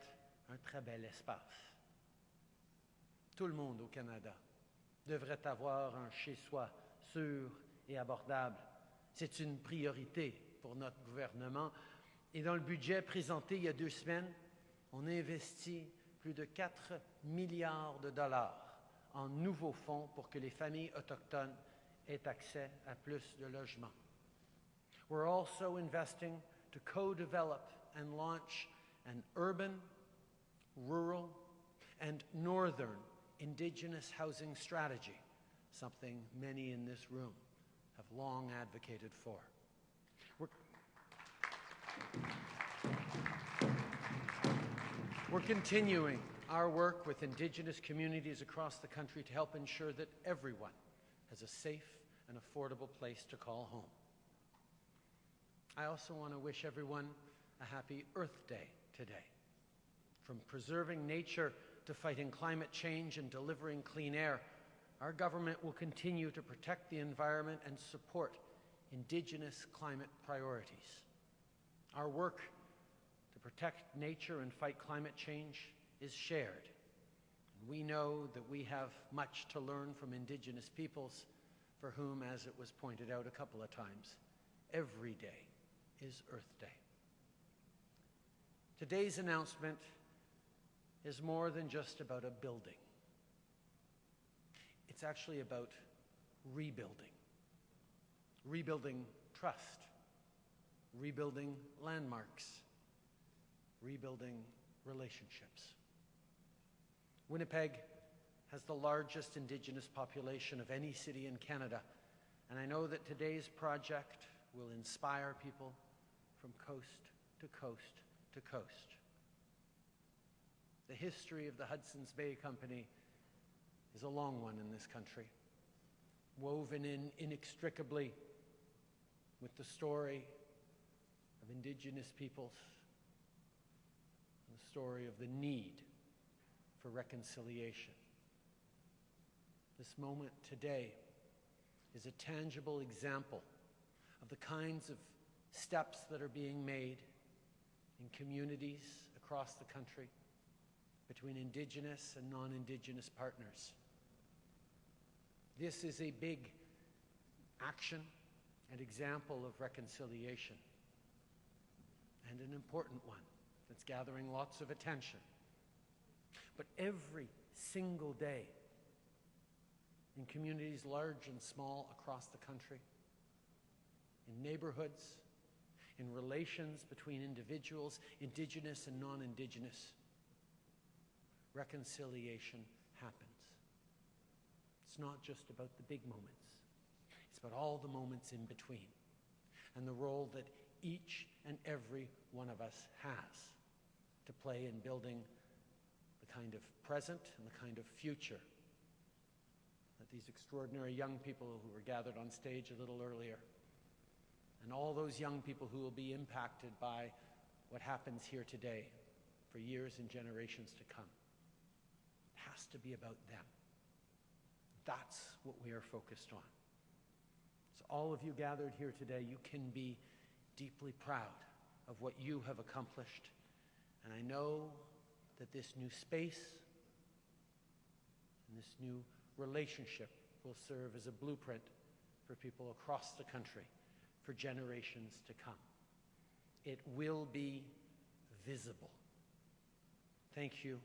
un très bel espace. Tout le monde au Canada devrait avoir un chez-soi sûr et abordable. C'est une priorité pour notre gouvernement. Et dans le budget présenté il y a 2 semaines, on a investi plus de 4 milliards de dollars en nouveaux fonds pour que les familles autochtones aient accès à plus de logements. We're also investing to co-develop and launch an urban, rural, and northern Indigenous housing strategy, something many in this room have long advocated for. We're continuing our work with Indigenous communities across the country to help ensure that everyone has a safe and affordable place to call home. I also want to wish everyone a happy Earth Day today. From preserving nature to fighting climate change and delivering clean air, our government will continue to protect the environment and support Indigenous climate priorities. Our work to protect nature and fight climate change is shared. We know that we have much to learn from Indigenous peoples for whom, as it was pointed out a couple of times, every day is Earth Day. Today's announcement is more than just about a building. It's actually about rebuilding. Rebuilding trust. Rebuilding landmarks. Rebuilding relationships. Winnipeg has the largest Indigenous population of any city in Canada, and I know that today's project will inspire people from coast to coast to coast. The history of the Hudson's Bay Company is a long one in this country, woven in inextricably with the story of Indigenous peoples and the story of the need for reconciliation. This moment today is a tangible example of the kinds of steps that are being made in communities across the country between Indigenous and non-Indigenous partners. This is a big action and example of reconciliation, and an important one that's gathering lots of attention. But every single day, in communities large and small across the country, in neighborhoods, in relations between individuals, Indigenous and non-Indigenous, reconciliation happens. It's not just about the big moments. It's about all the moments in between, and the role that each and every one of us has to play in building the kind of present and the kind of future that these extraordinary young people who were gathered on stage a little earlier, and all those young people who will be impacted by what happens here today for years and generations to come. It has to be about them. That's what we are focused on. So all of you gathered here today, you can be deeply proud of what you have accomplished. And I know that this new space and this new relationship will serve as a blueprint for people across the country for generations to come. It will be visible. Thank you.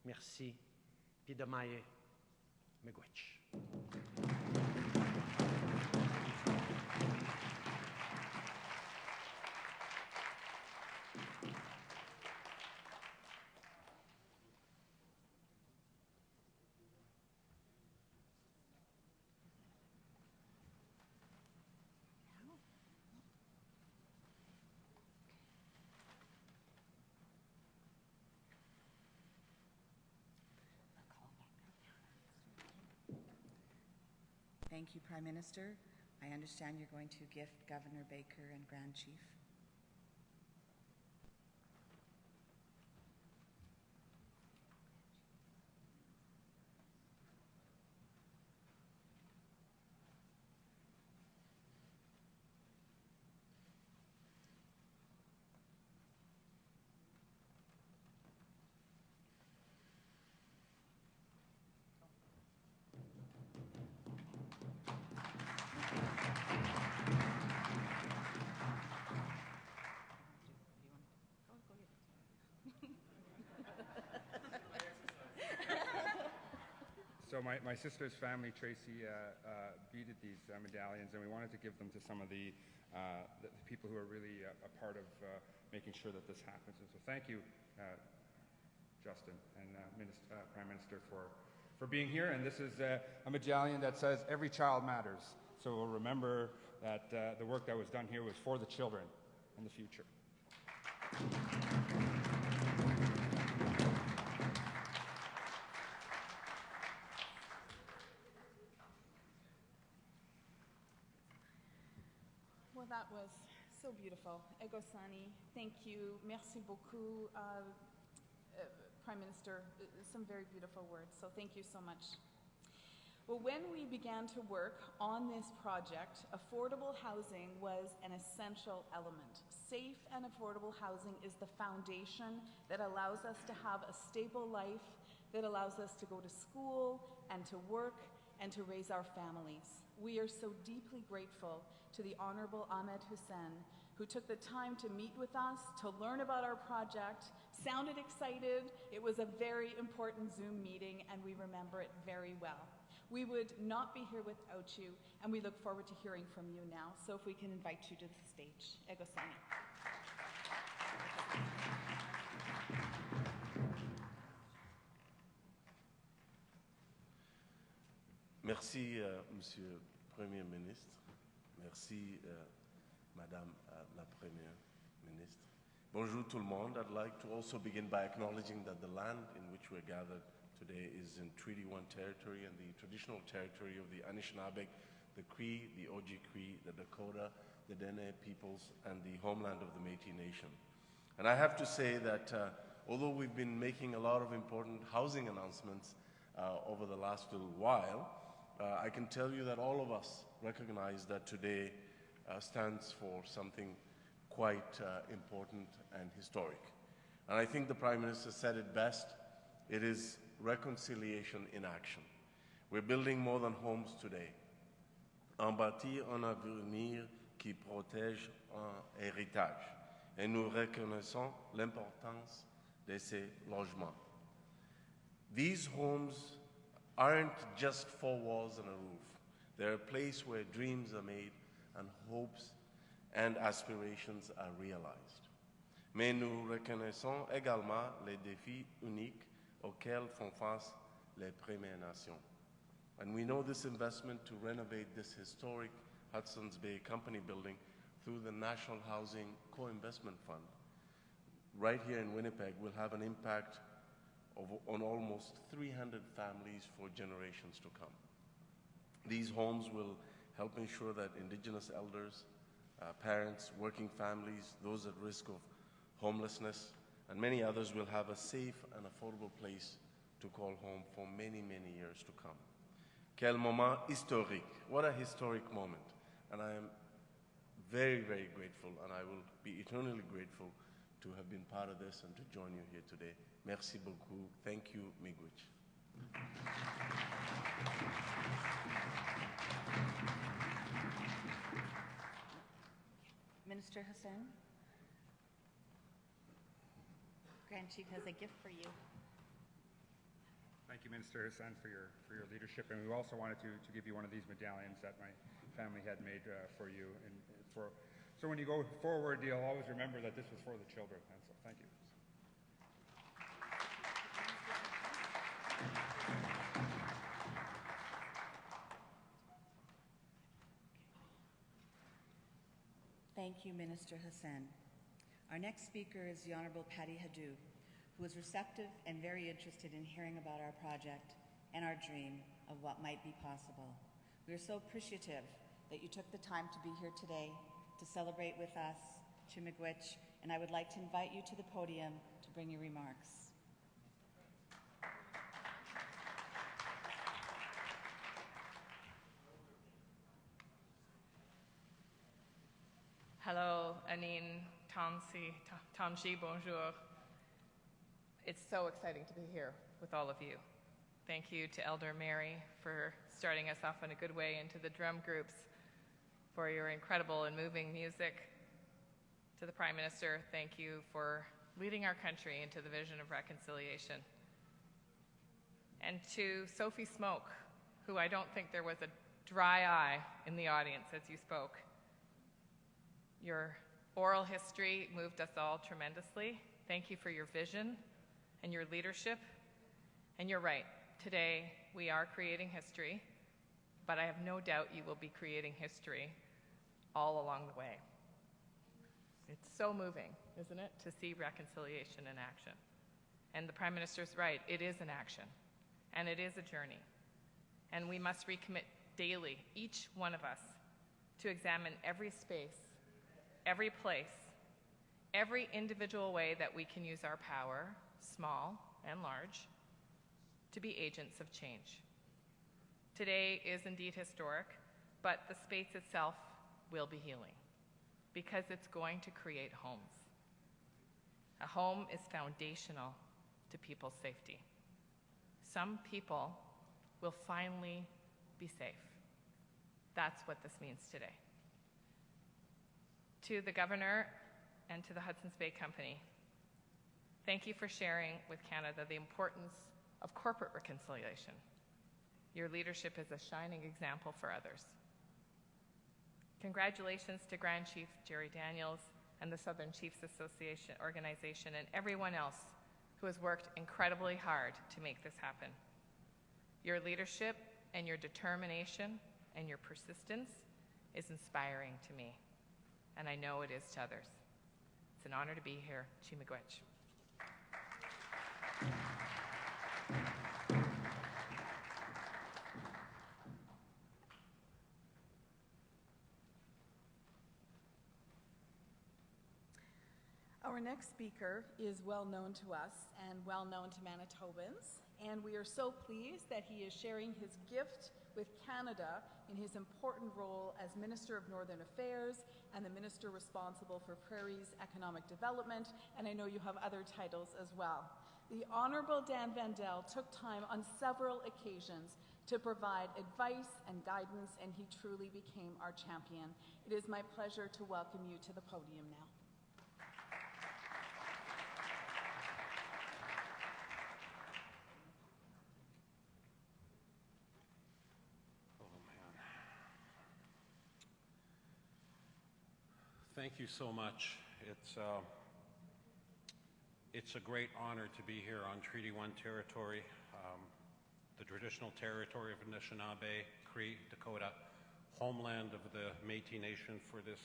Merci. Pidamaye Miigwech. Thank you, Prime Minister. I understand you're going to gift Governor Baker and Grand Chief. So my sister's family, Tracy, beaded these medallions, and we wanted to give them to some of the people who are really a part of making sure that this happens. And so thank you, Justin and Prime Minister, for being here. And this is a medallion that says, "Every child matters." So we'll remember that the work that was done here was for the children in the future. Well, that was so beautiful. Egosani, thank you. Merci beaucoup, Prime Minister. Some very beautiful words, so thank you so much. Well, when we began to work on this project, affordable housing was an essential element. Safe and affordable housing is the foundation that allows us to have a stable life, that allows us to go to school and to work and to raise our families. We are so deeply grateful to the Honorable Ahmed Hussein, who took the time to meet with us, to learn about our project, sounded excited. It was a very important Zoom meeting, and we remember it very well. We would not be here without you, and we look forward to hearing from you now. So if we can invite you to the stage. Egosani. Merci, Monsieur le Premier ministre. Merci, Madame la Première ministre. Bonjour tout le monde. I'd like to also begin by acknowledging that the land in which we're gathered today is in Treaty 1 territory and the traditional territory of the Anishinaabe, the Cree, the Oji-Cree, the Dakota, the Dene peoples, and the homeland of the Métis Nation. And I have to say that although we've been making a lot of important housing announcements over the last little while, I can tell you that all of us recognize that today stands for something quite important and historic. And I think the Prime Minister said it best. It is réconciliation in action. We're building more than homes today. En bâtir un avenir qui protège un héritage. Et nous reconnaissons l'importance de ces logements. These homes aren't just four walls and a roof. They're a place where dreams are made and hopes and aspirations are realized. Mais nous reconnaissons également les défis uniques auxquels font face les Premières Nations. And we know this investment to renovate this historic Hudson's Bay Company building through the National Housing Co-Investment Fund right here in Winnipeg will have an impact on almost 300 families for generations to come. These homes will help ensure that Indigenous elders, parents, working families, those at risk of homelessness, and many others will have a safe and affordable place to call home for many, many years to come. Quel moment historique. What a historic moment. And I am very, very grateful, and I will be eternally grateful to have been part of this and to join you here today. Merci beaucoup. Thank you, Miigwech. Minister Hussein? Grand Chief has a gift for you. Thank you, Minister Hussein, for your leadership. And we also wanted to give you one of these medallions that my family had made for you. So when you go forward, you'll always remember that this was for the children. And so thank you. Thank you, Minister Hussein. Our next speaker is the Honourable Patty Hadou, who is receptive and very interested in hearing about our project and our dream of what might be possible. We are so appreciative that you took the time to be here today to celebrate with us, Miigwech, and I would like to invite you to the podium to bring your remarks. Hello, Anine, Tansi, bonjour. It's so exciting to be here with all of you. Thank you to Elder Mary for starting us off in a good way, and to the drum groups for your incredible and moving music. To the Prime Minister, thank you for leading our country into the vision of reconciliation. And to Sophie Smoke, who I don't think there was a dry eye in the audience as you spoke. Your oral history moved us all tremendously. Thank you for your vision and your leadership. And you're right, today we are creating history, but I have no doubt you will be creating history all along the way. It's so moving, isn't it, to see reconciliation in action. And the Prime Minister's right, it is an action, and it is a journey. And we must recommit daily, each one of us, to examine every space, every place, every individual way that we can use our power, small and large, to be agents of change. Today is indeed historic, but the space itself will be healing because it's going to create homes. A home is foundational to people's safety. Some people will finally be safe. That's what this means today. To the Governor and to the Hudson's Bay Company, thank you for sharing with Canada the importance of corporate reconciliation. Your leadership is a shining example for others. Congratulations to Grand Chief Jerry Daniels and the Southern Chiefs Association organization and everyone else who has worked incredibly hard to make this happen. Your leadership and your determination and your persistence is inspiring to me, and I know it is to others. It's an honor to be here. Chi miigwech. Our next speaker is well known to us and well known to Manitobans, and we are so pleased that he is sharing his gift with Canada in his important role as Minister of Northern Affairs and the Minister responsible for Prairie's economic development, and I know you have other titles as well. The Honourable Dan Vandel took time on several occasions to provide advice and guidance, and he truly became our champion. It is my pleasure to welcome you to the podium now. Thank you so much. It's a great honor to be here on Treaty 1 territory, the traditional territory of Anishinaabe, Cree, Dakota, homeland of the Métis Nation, for this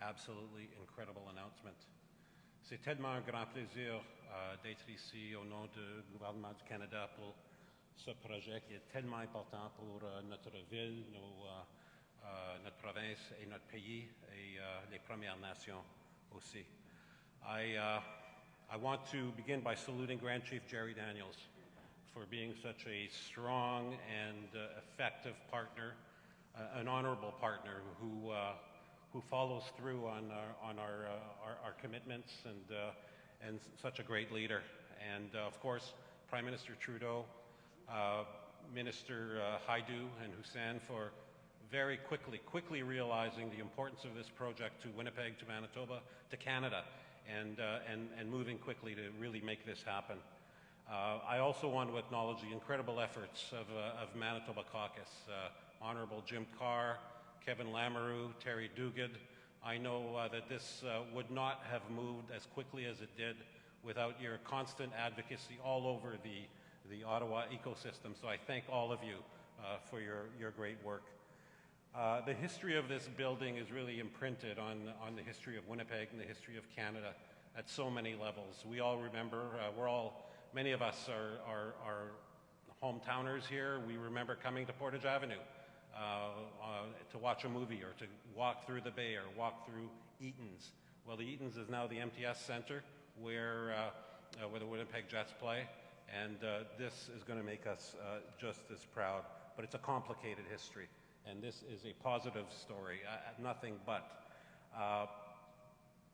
absolutely incredible announcement. C'est tellement un grand plaisir d'être ici au nom du gouvernement du Canada pour ce projet qui est tellement important pour notre ville, notre province et notre pays et les Premières Nations aussi. I want to begin by saluting Grand Chief Jerry Daniels for being such a strong and effective partner, an honorable partner who follows through on our commitments and such a great leader. And of course, Prime Minister Trudeau, Minister Haidu and Hudson for very quickly realizing the importance of this project to Winnipeg, to Manitoba, to Canada, and moving quickly to really make this happen. I also want to acknowledge the incredible efforts of Manitoba Caucus, Honourable Jim Carr, Kevin Lamoureux, Terry Duguid. I know that this would not have moved as quickly as it did without your constant advocacy all over the Ottawa ecosystem. So I thank all of you for your great work. The history of this building is really imprinted on the history of Winnipeg and the history of Canada at so many levels. We all remember, many of us are hometowners here. We remember coming to Portage Avenue to watch a movie or to walk through the Baie or walk through Eaton's. Well, the Eaton's is now the MTS Centre where the Winnipeg Jets play, and this is going to make us just as proud. But it's a complicated history. And this is a positive story, nothing but.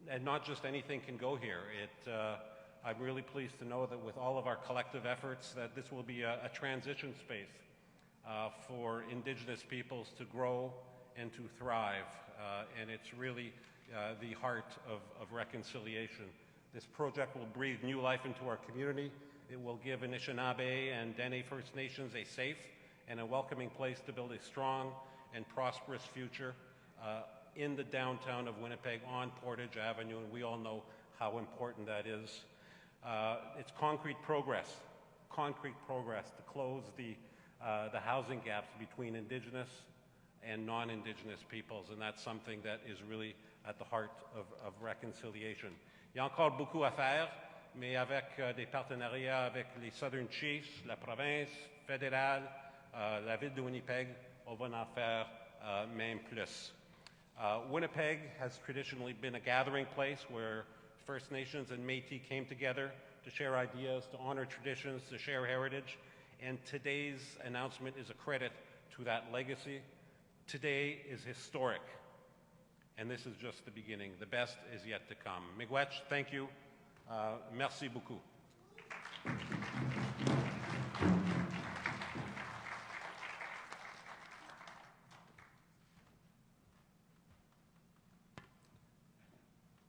And not just anything can go here. I'm really pleased to know that with all of our collective efforts that this will be a transition space for Indigenous peoples to grow and to thrive. And it's really the heart of reconciliation. This project will breathe new life into our community. It will give Anishinaabe and Dene First Nations a safe and a welcoming place to build a strong and prosperous future in the downtown of Winnipeg on Portage Avenue, and we all know how important that is. It's concrete progress to close the housing gaps between Indigenous and non-Indigenous peoples, and that's something that is really at the heart of reconciliation. Il y a encore beaucoup à faire, mais avec des partenariats avec les Southern Chiefs, la province fédérale, la ville de Winnipeg, on va en faire même plus. Winnipeg has traditionally been a gathering place where First Nations and Métis came together to share ideas, to honor traditions, to share heritage, and today's announcement is a credit to that legacy. Today is historic, and this is just the beginning. The best is yet to come. Miigwech, thank you. Merci beaucoup.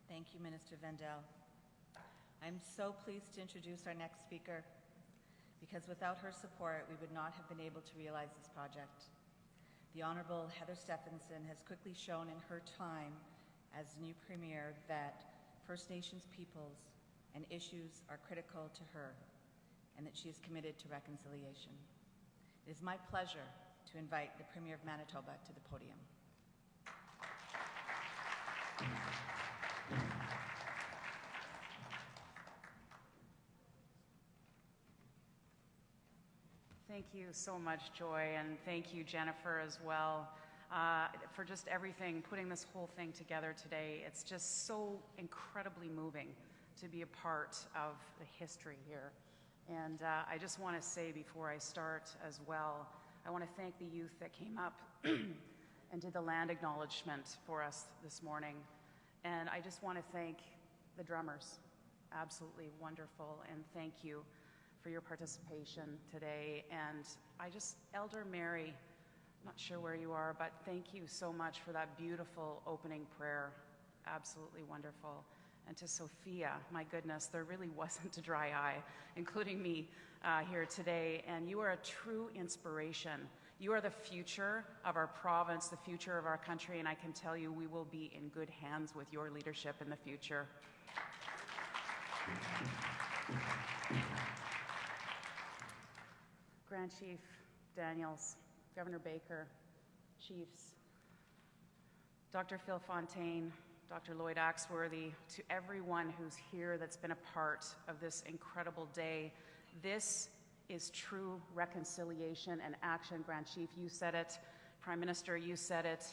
Thank you, Minister Vendel. I'm so pleased to introduce our next speaker, because without her support, we would not have been able to realize this project. The Honourable Heather Stephenson has quickly shown in her time as new Premier that First Nations peoples and issues are critical to her, and that she is committed to reconciliation. It is my pleasure to invite the Premier of Manitoba to the podium. Thank you so much, Joy, and thank you, Jennifer, as well, for just everything, putting this whole thing together today. It's just so incredibly moving to be a part of the history here. And I just want to say before I start as well, I want to thank the youth that came up and did the land acknowledgement for us this morning. And I just want to thank the drummers. Absolutely wonderful, and thank you for your participation today. And Elder Mary, I'm not sure where you are, but thank you so much for that beautiful opening prayer. Absolutely wonderful. And to Sophia, my goodness, there really wasn't a dry eye, including me here today. And you are a true inspiration. You are the future of our province, the future of our country, and I can tell you we will be in good hands with your leadership in the future. Grand Chief Daniels, Governor Baker, Chiefs, Dr. Phil Fontaine, Dr. Lloyd Axworthy, to everyone who's here that's been a part of this incredible day. This is true reconciliation and action. Grand Chief, you said it. Prime Minister, you said it.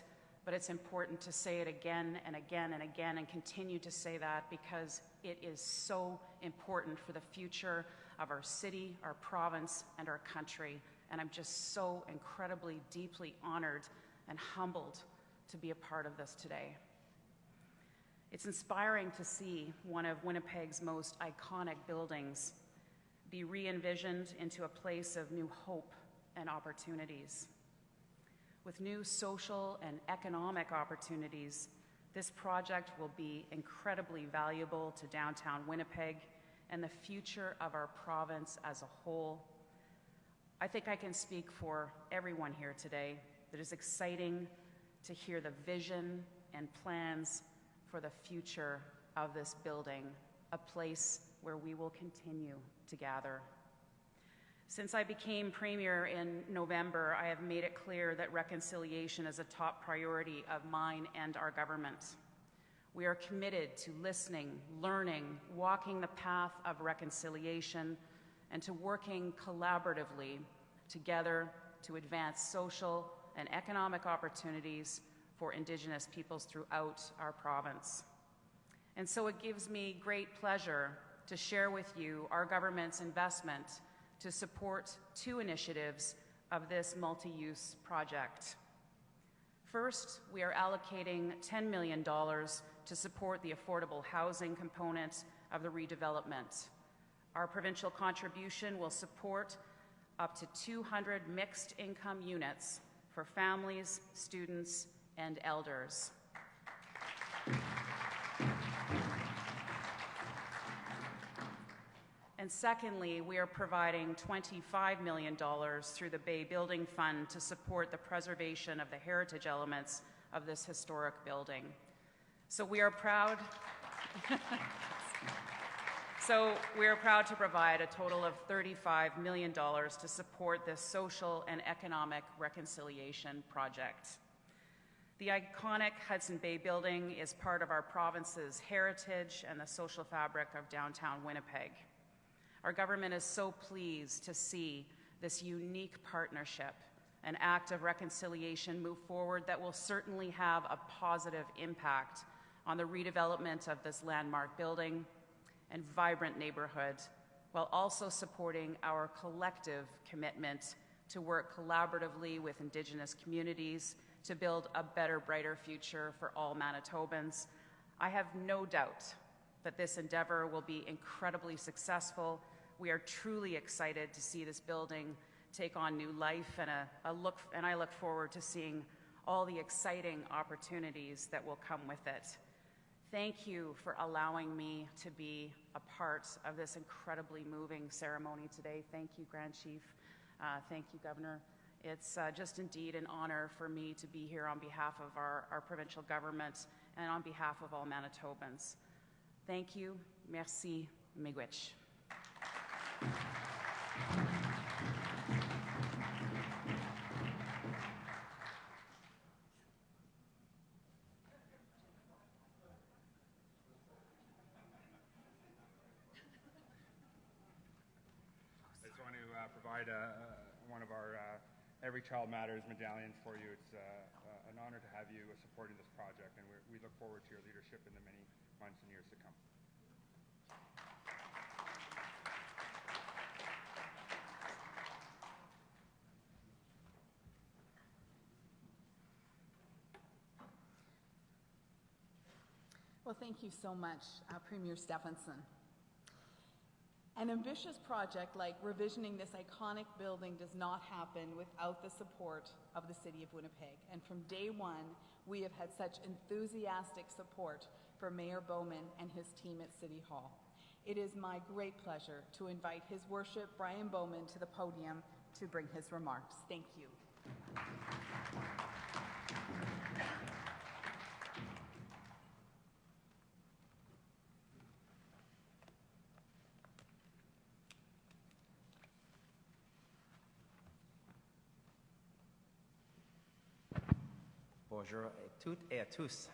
But it's important to say it again and again and again and continue to say that, because it is so important for the future of our city, our province, and our country. And I'm just so incredibly, deeply honored and humbled to be a part of this today. It's inspiring to see one of Winnipeg's most iconic buildings be re-envisioned into a place of new hope and opportunities. With new social and economic opportunities, this project will be incredibly valuable to downtown Winnipeg and the future of our province as a whole. I think I can speak for everyone here today that is exciting to hear the vision and plans for the future of this building, a place where we will continue to gather. Since I became Premier in November, I have made it clear that reconciliation is a top priority of mine and our government. We are committed to listening, learning, walking the path of reconciliation, and to working collaboratively together to advance social and economic opportunities for Indigenous peoples throughout our province. And so it gives me great pleasure to share with you our government's investment to support two initiatives of this multi-use project. First, we are allocating $10 million to support the affordable housing component of the redevelopment. Our provincial contribution will support up to 200 mixed income units for families, students, and elders. And secondly, we are providing $25 million through the Baie Building Fund to support the preservation of the heritage elements of this historic building. So we are proud to provide a total of $35 million to support this social and economic reconciliation project. The iconic Hudson Baie Building is part of our province's heritage and the social fabric of downtown Winnipeg. Our government is so pleased to see this unique partnership, an act of reconciliation, move forward that will certainly have a positive impact on the redevelopment of this landmark building and vibrant neighborhood while also supporting our collective commitment to work collaboratively with Indigenous communities to build a better, brighter future for all Manitobans. I have no doubt that this endeavor will be incredibly successful. We are truly excited to see this building take on new life, and I look forward to seeing all the exciting opportunities that will come with it. Thank you for allowing me to be a part of this incredibly moving ceremony today. Thank you, Grand Chief. Thank you, Governor. It's just indeed an honor for me to be here on behalf of our provincial government and on behalf of all Manitobans. Thank you. Merci. Miigwech. I just want to provide one of our Every Child Matters medallions for you. It's an honor to have you supporting this project, and we look forward to your leadership in the many months and years to come. Well, thank you so much, Premier Stephenson. An ambitious project like revisioning this iconic building does not happen without the support of the City of Winnipeg. And from day one, we have had such enthusiastic support for Mayor Bowman and his team at City Hall. It is my great pleasure to invite His Worship Brian Bowman to the podium to bring his remarks. Thank you. Bonjour à toutes et à tous.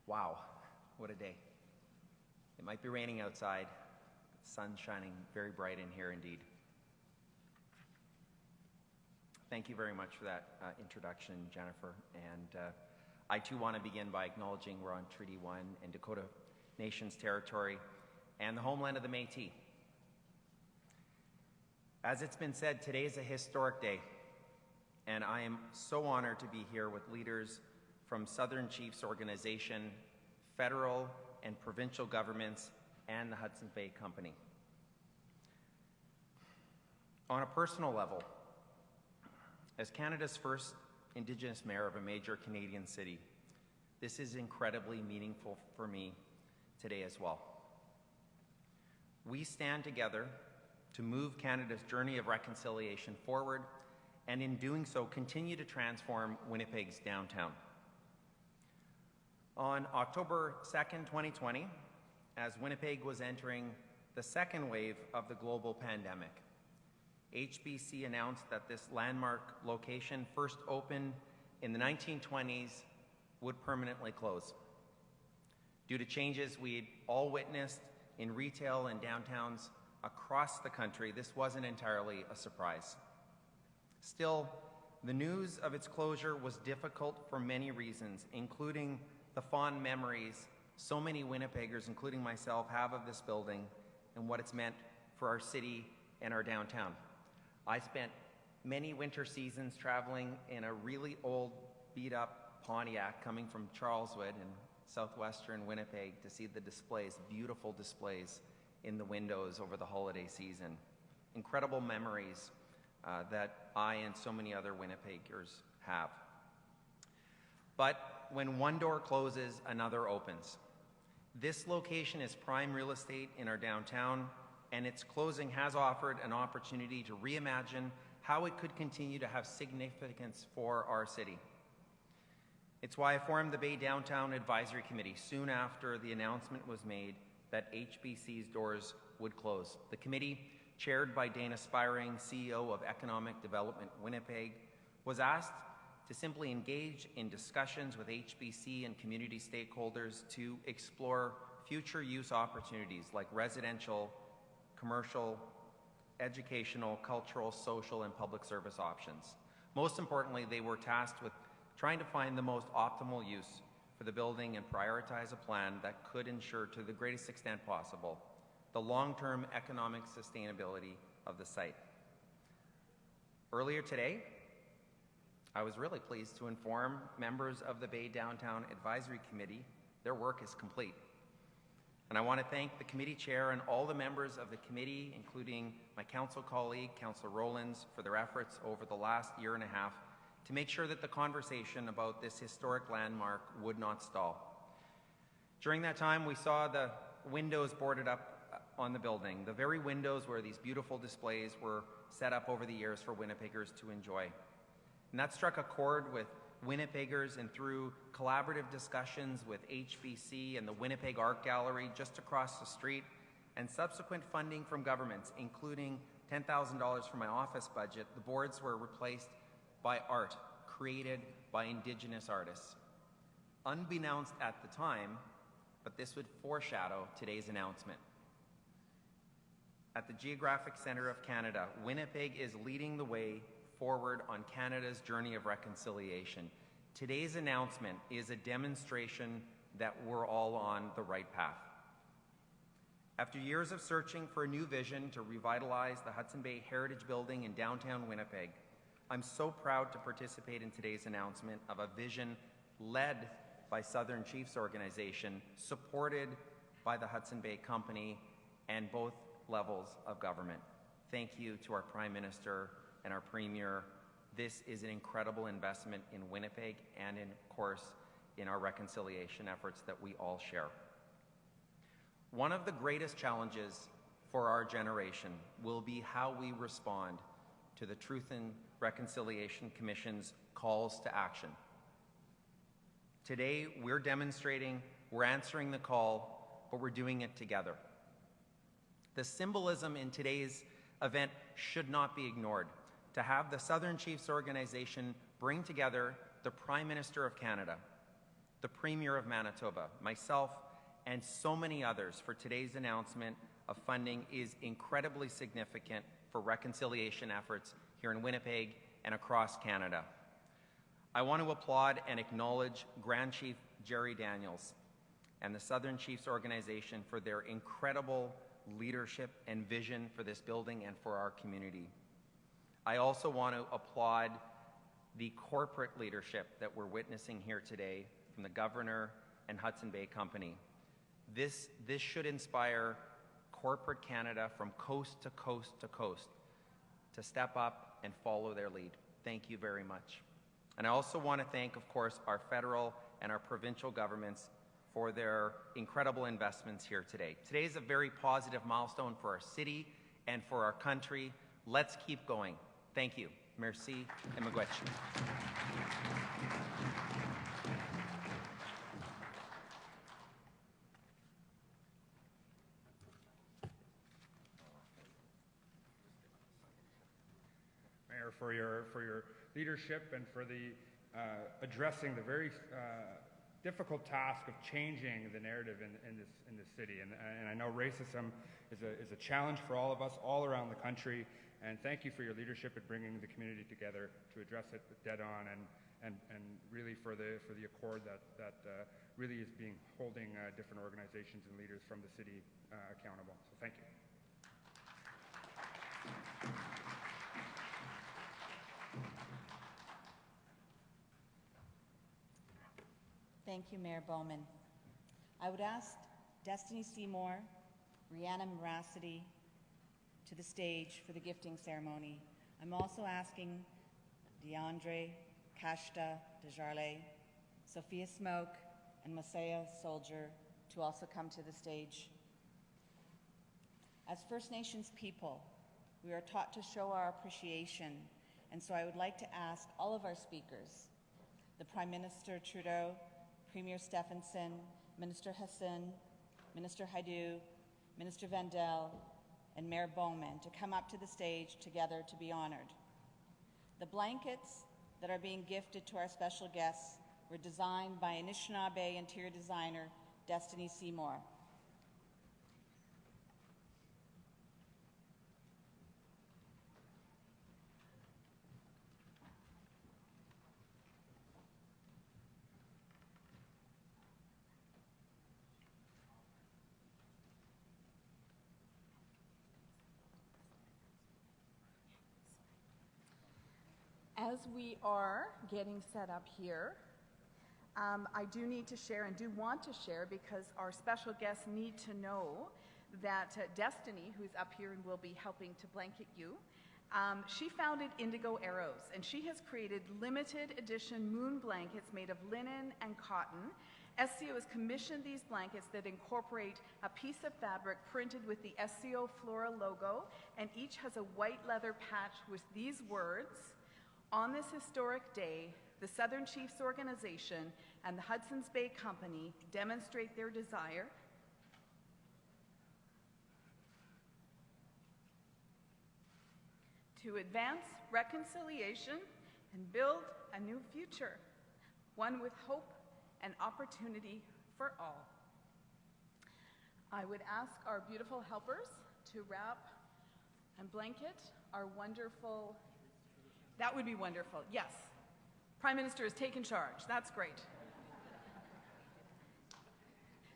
Wow, what a day. It might be raining outside. The sun's shining very bright in here indeed. Thank you very much for that introduction, Jennifer. And I too want to begin by acknowledging we're on Treaty 1 in Dakota Nation's territory and the homeland of the Métis. As it's been said, today is a historic day. And I am so honored to be here with leaders from Southern Chiefs Organization, federal and provincial governments, and the Hudson Bay Company. On a personal level, as Canada's first Indigenous mayor of a major Canadian city, this is incredibly meaningful for me today as well. We stand together to move Canada's journey of reconciliation forward, and in doing so, continue to transform Winnipeg's downtown. On October 2nd, 2020, as Winnipeg was entering the second wave of the global pandemic, HBC announced that this landmark location, first opened in the 1920s, would permanently close. Due to changes we'd all witnessed in retail and downtowns across the country, this wasn't entirely a surprise. Still, the news of its closure was difficult for many reasons, including the fond memories so many Winnipeggers, including myself, have of this building and what it's meant for our city and our downtown. I spent many winter seasons traveling in a really old, beat-up Pontiac coming from Charleswood in southwestern Winnipeg to see the displays, beautiful displays in the windows over the holiday season. Incredible memories that I and so many other Winnipeggers have. But when one door closes, another opens. This location is prime real estate in our downtown, and its closing has offered an opportunity to reimagine how it could continue to have significance for our city. It's why I formed the Baie Downtown Advisory Committee soon after the announcement was made that HBC's doors would close. The committee, chaired by Dana Spiring, CEO of Economic Development Winnipeg, was asked to simply engage in discussions with HBC and community stakeholders to explore future use opportunities like residential, commercial, educational, cultural, social, and public service options. Most importantly, they were tasked with trying to find the most optimal use for the building and prioritize a plan that could ensure to the greatest extent possible the long-term economic sustainability of the site. Earlier today, I was really pleased to inform members of the Baie Downtown Advisory Committee their work is complete. And I want to thank the committee chair and all the members of the committee, including my council colleague, Councillor Rowlands, for their efforts over the last year and a half to make sure that the conversation about this historic landmark would not stall. During that time, we saw the windows boarded up on the building, the very windows where these beautiful displays were set up over the years for Winnipeggers to enjoy. And that struck a chord with Winnipeggers, and through collaborative discussions with HBC and the Winnipeg Art Gallery just across the street, and subsequent funding from governments, including $10,000 from my office budget, the boards were replaced by art created by Indigenous artists. Unbeknownst at the time, but this would foreshadow today's announcement. At the Geographic Centre of Canada, Winnipeg is leading the way forward on Canada's journey of reconciliation. Today's announcement is a demonstration that we're all on the right path. After years of searching for a new vision to revitalize the Hudson Bay Heritage Building in downtown Winnipeg, I'm so proud to participate in today's announcement of a vision led by Southern Chiefs Organization, supported by the Hudson Bay Company and both levels of government. Thank you to our Prime Minister and our Premier. This is an incredible investment in Winnipeg and, of course, in our reconciliation efforts that we all share. One of the greatest challenges for our generation will be how we respond to the Truth and Reconciliation Commission's calls to action. Today, we're demonstrating, we're answering the call, but we're doing it together. The symbolism in today's event should not be ignored. To have the Southern Chiefs Organization bring together the Prime Minister of Canada, the Premier of Manitoba, myself, and so many others for today's announcement of funding is incredibly significant for reconciliation efforts here in Winnipeg and across Canada. I want to applaud and acknowledge Grand Chief Jerry Daniels and the Southern Chiefs Organization for their incredible leadership and vision for this building and for our community. I also want to applaud the corporate leadership that we're witnessing here today from the Governor and Hudson Bay Company. This should inspire corporate Canada from coast to coast to coast to step up and follow their lead. Thank you very much. And I also want to thank, of course, our federal and our provincial governments for their incredible investments here today. Today is a very positive milestone for our city and for our country. Let's keep going. Thank you. Merci et miigwech. Mayor, for your leadership and for the addressing the very difficult task of changing the narrative in this city. And I know racism is a challenge for all of us all around the country. And thank you for your leadership in bringing the community together to address it dead on, and really for the accord that really is holding different organizations and leaders from the city accountable. So thank you. Thank you, Mayor Bowman. I would ask Destiny Seymour, Rihanna Moracity to the stage for the gifting ceremony. I'm also asking DeAndre, Kashta, Desjarlais, Sophia Smoke, and Masaya Soldier to also come to the stage. As First Nations people, we are taught to show our appreciation, and so I would like to ask all of our speakers, the Prime Minister Trudeau, Premier Stephenson, Minister Hudson, Minister Haidu, Minister Vandel, and Mayor Bowman to come up to the stage together to be honored. The blankets that are being gifted to our special guests were designed by Anishinaabe interior designer Destiny Seymour. As we are getting set up here, I do need to share and do want to share, because our special guests need to know that Destiny, who's up here and will be helping to blanket you, she founded Indigo Arrows, and she has created limited edition moon blankets made of linen and cotton. SCO has commissioned these blankets that incorporate a piece of fabric printed with the SCO Flora logo, and each has a white leather patch with these words: "On this historic day, the Southern Chiefs Organization and the Hudson's Bay Company demonstrate their desire to advance reconciliation and build a new future, one with hope and opportunity for all." I would ask our beautiful helpers to wrap and blanket our wonderful, that would be wonderful, yes. Prime Minister has taken charge, that's great.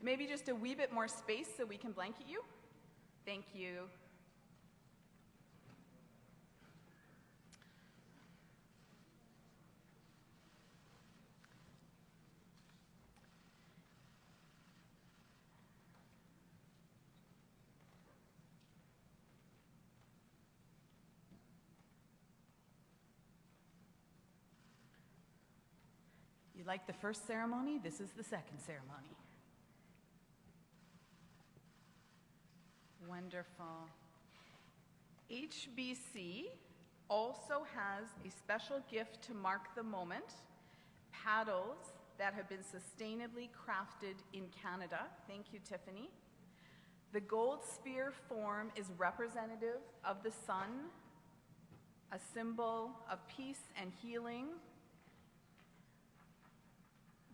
Maybe just a wee bit more space so we can blanket you. Thank you. You like the first ceremony? This is the second ceremony. Wonderful. HBC also has a special gift to mark the moment: paddles that have been sustainably crafted in Canada. Thank you, Tiffany. The gold sphere form is representative of the sun, a symbol of peace and healing.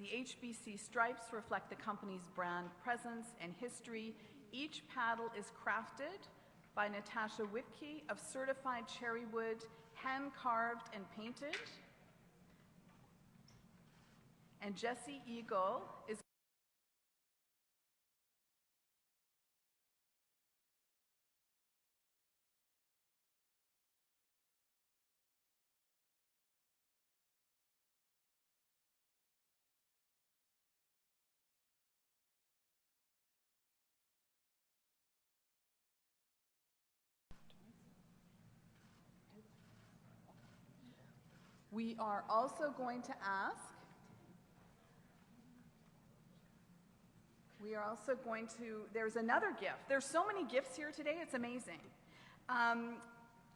The HBC stripes reflect the company's brand presence and history. Each paddle is crafted by Natasha Whitkey of certified cherry wood, hand-carved and painted. And Jesse Eagle is We are also going to ask, there's another gift. There's so many gifts here today, it's amazing.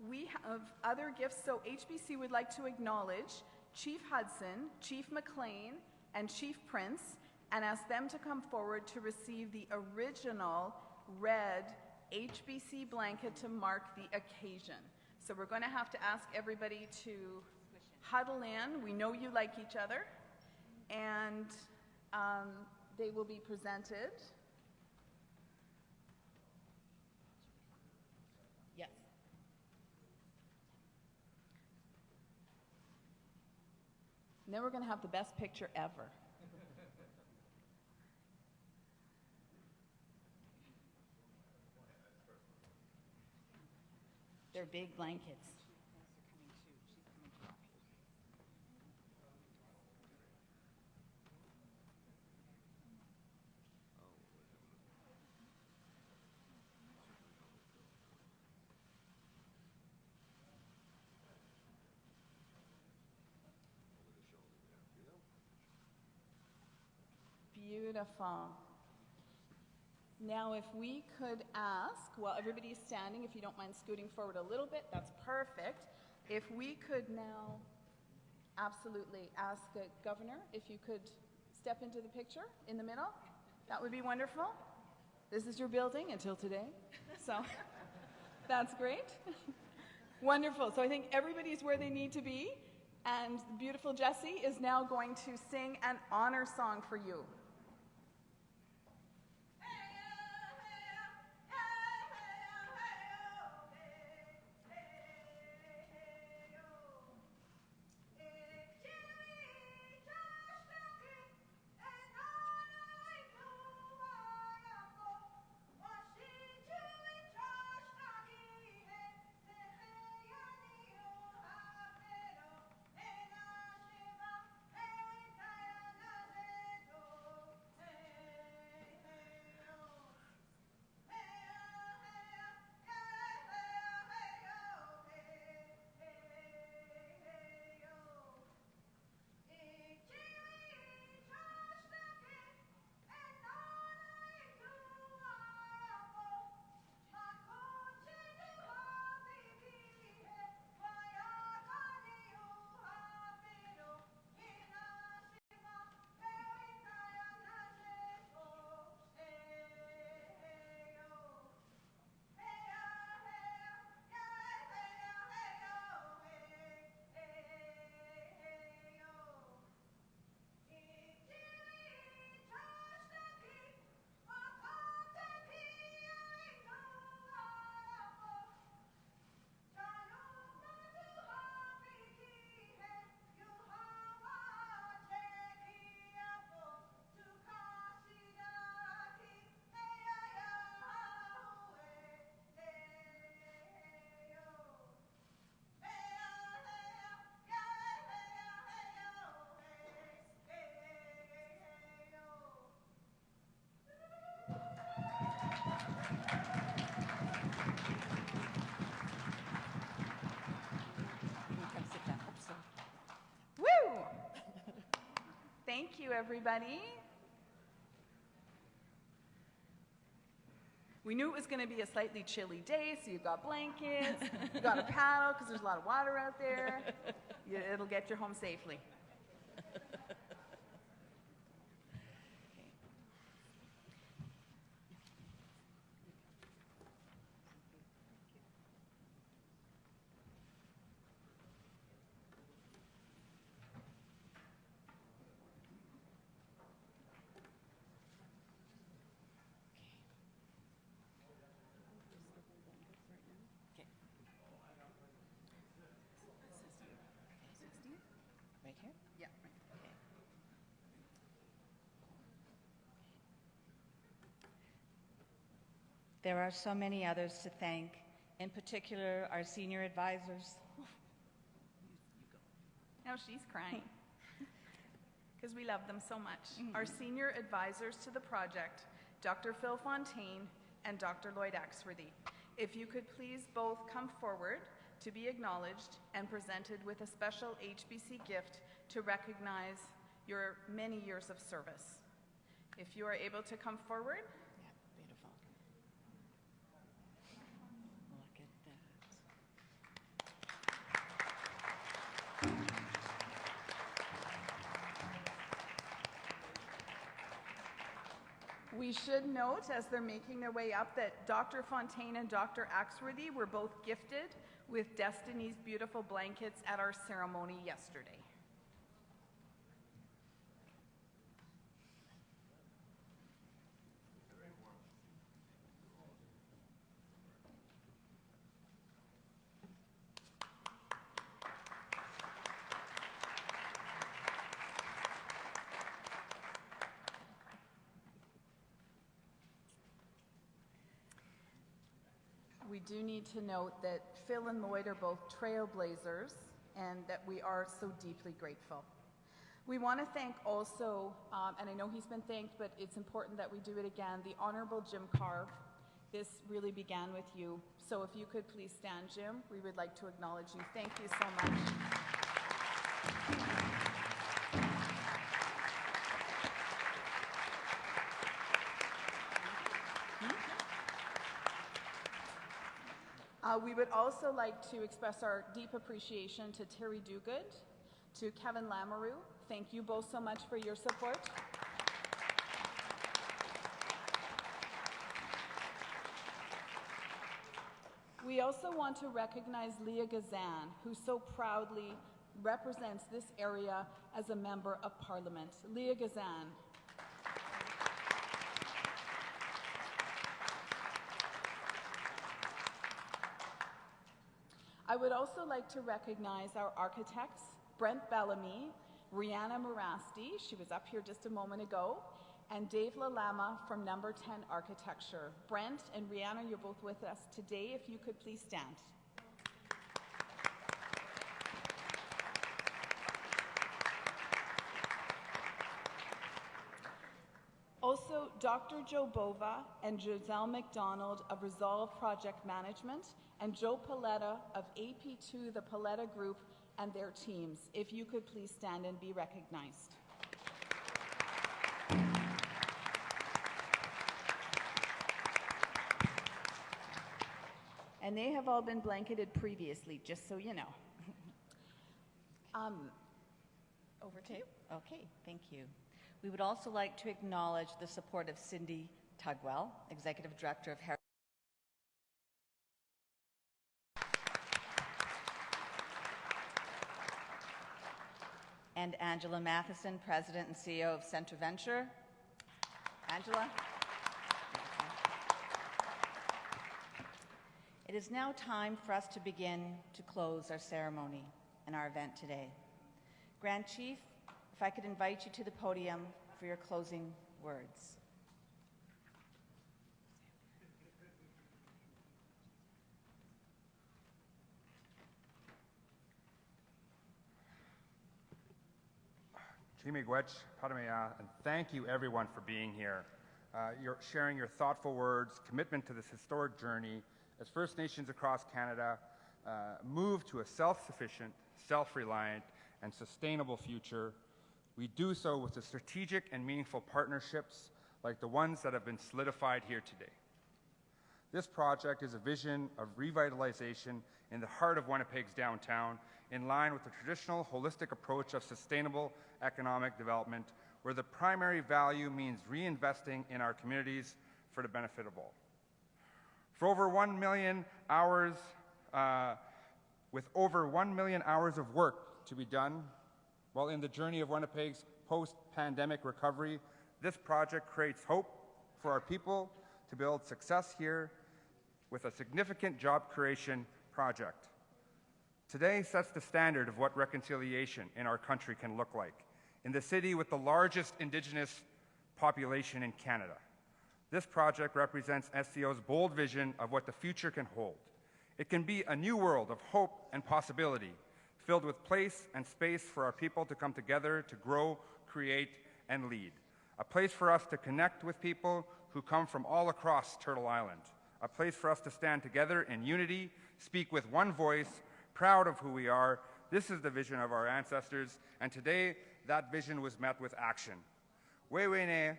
We have other gifts, so HBC would like to acknowledge Chief Hudson, Chief McLean, and Chief Prince, and ask them to come forward to receive the original red HBC blanket to mark the occasion. So we're going to have to ask everybody to huddle in. We know you like each other, and they will be presented. Yes. And then we're going to have the best picture ever. They're big blankets. Beautiful. Now, if we could ask, while everybody's standing, if you don't mind scooting forward a little bit, that's perfect. If we could now absolutely ask the Governor if you could step into the picture in the middle, that would be wonderful. This is your building until today, so that's great. Wonderful. So I think everybody's where they need to be, and beautiful Jessie is now going to sing an honor song for you. everybody. We knew it was going to be a slightly chilly day, so you've got blankets, you've got a paddle because there's a lot of water out there. It'll get you home safely. Right here? Yeah. Okay. There are so many others to thank, in particular our senior advisors. Now she's crying because we love them so much. Our senior advisors to the project, Dr. Phil Fontaine and Dr. Lloyd Axworthy. If you could please both come forward to be acknowledged and presented with a special HBC gift to recognize your many years of service. If you are able to come forward. Yeah, beautiful. Look at that. We should note, as they're making their way up, that Dr. Fontaine and Dr. Axworthy were both gifted with Destiny's beautiful blankets at our ceremony yesterday. We do need to note that Phil and Lloyd are both trailblazers and that we are so deeply grateful. We want to thank also, and I know he's been thanked, but it's important that we do it again, the Honorable Jim Carve. This really began with you. So if you could please stand, Jim, we would like to acknowledge you. Thank you so much. We would also like to express our deep appreciation to Terry Duguid, to Kevin Lamoureux. Thank you both so much for your support. We also want to recognize Leah Gazan, who so proudly represents this area as a member of Parliament. Leah Gazan. I would also like to recognize our architects, Brent Bellamy, Rihanna Morasti, she was up here just a moment ago, and Dave Lalama from Number 10 Architecture. Brent and Rihanna, you're both with us today. If you could please stand. Also, Dr. Joe Bova and Giselle McDonald of Resolve Project Management, and Joe Paletta of AP2, the Paletta Group, and their teams. If you could please stand and be recognized. And they have all been blanketed previously, just so you know. Over to you. Okay, thank you. We would also like to acknowledge the support of Cindy Tugwell, Executive Director of Heritage. And Angela Matheson, President and CEO of Centre-Venture. Angela. It is now time for us to begin to close our ceremony and our event today. Grand Chief, if I could invite you to the podium for your closing words. Miigwech, Padamea, and thank you everyone for being here. You're sharing your thoughtful words, commitment to this historic journey as First Nations across Canada move to a self-sufficient, self-reliant, and sustainable future We do so with the strategic and meaningful partnerships like the ones that have been solidified here today. This project is a vision of revitalization in the heart of Winnipeg's downtown, in line with the traditional holistic approach of sustainable economic development, where the primary value means reinvesting in our communities for the benefit of all. For over 1 million hours, with over 1 million hours of work to be done while in the journey of Winnipeg's post-pandemic recovery, this project creates hope for our people to build success here with a significant job creation project. Today sets the standard of what reconciliation in our country can look like. In the city with the largest Indigenous population in Canada, this project represents SCO's bold vision of what the future can hold. It can be a new world of hope and possibility, filled with place and space for our people to come together to grow, create, and lead. A place for us to connect with people who come from all across Turtle Island. A place for us to stand together in unity, speak with one voice, proud of who we are. This is the vision of our ancestors, and today that vision was met with action. Wewene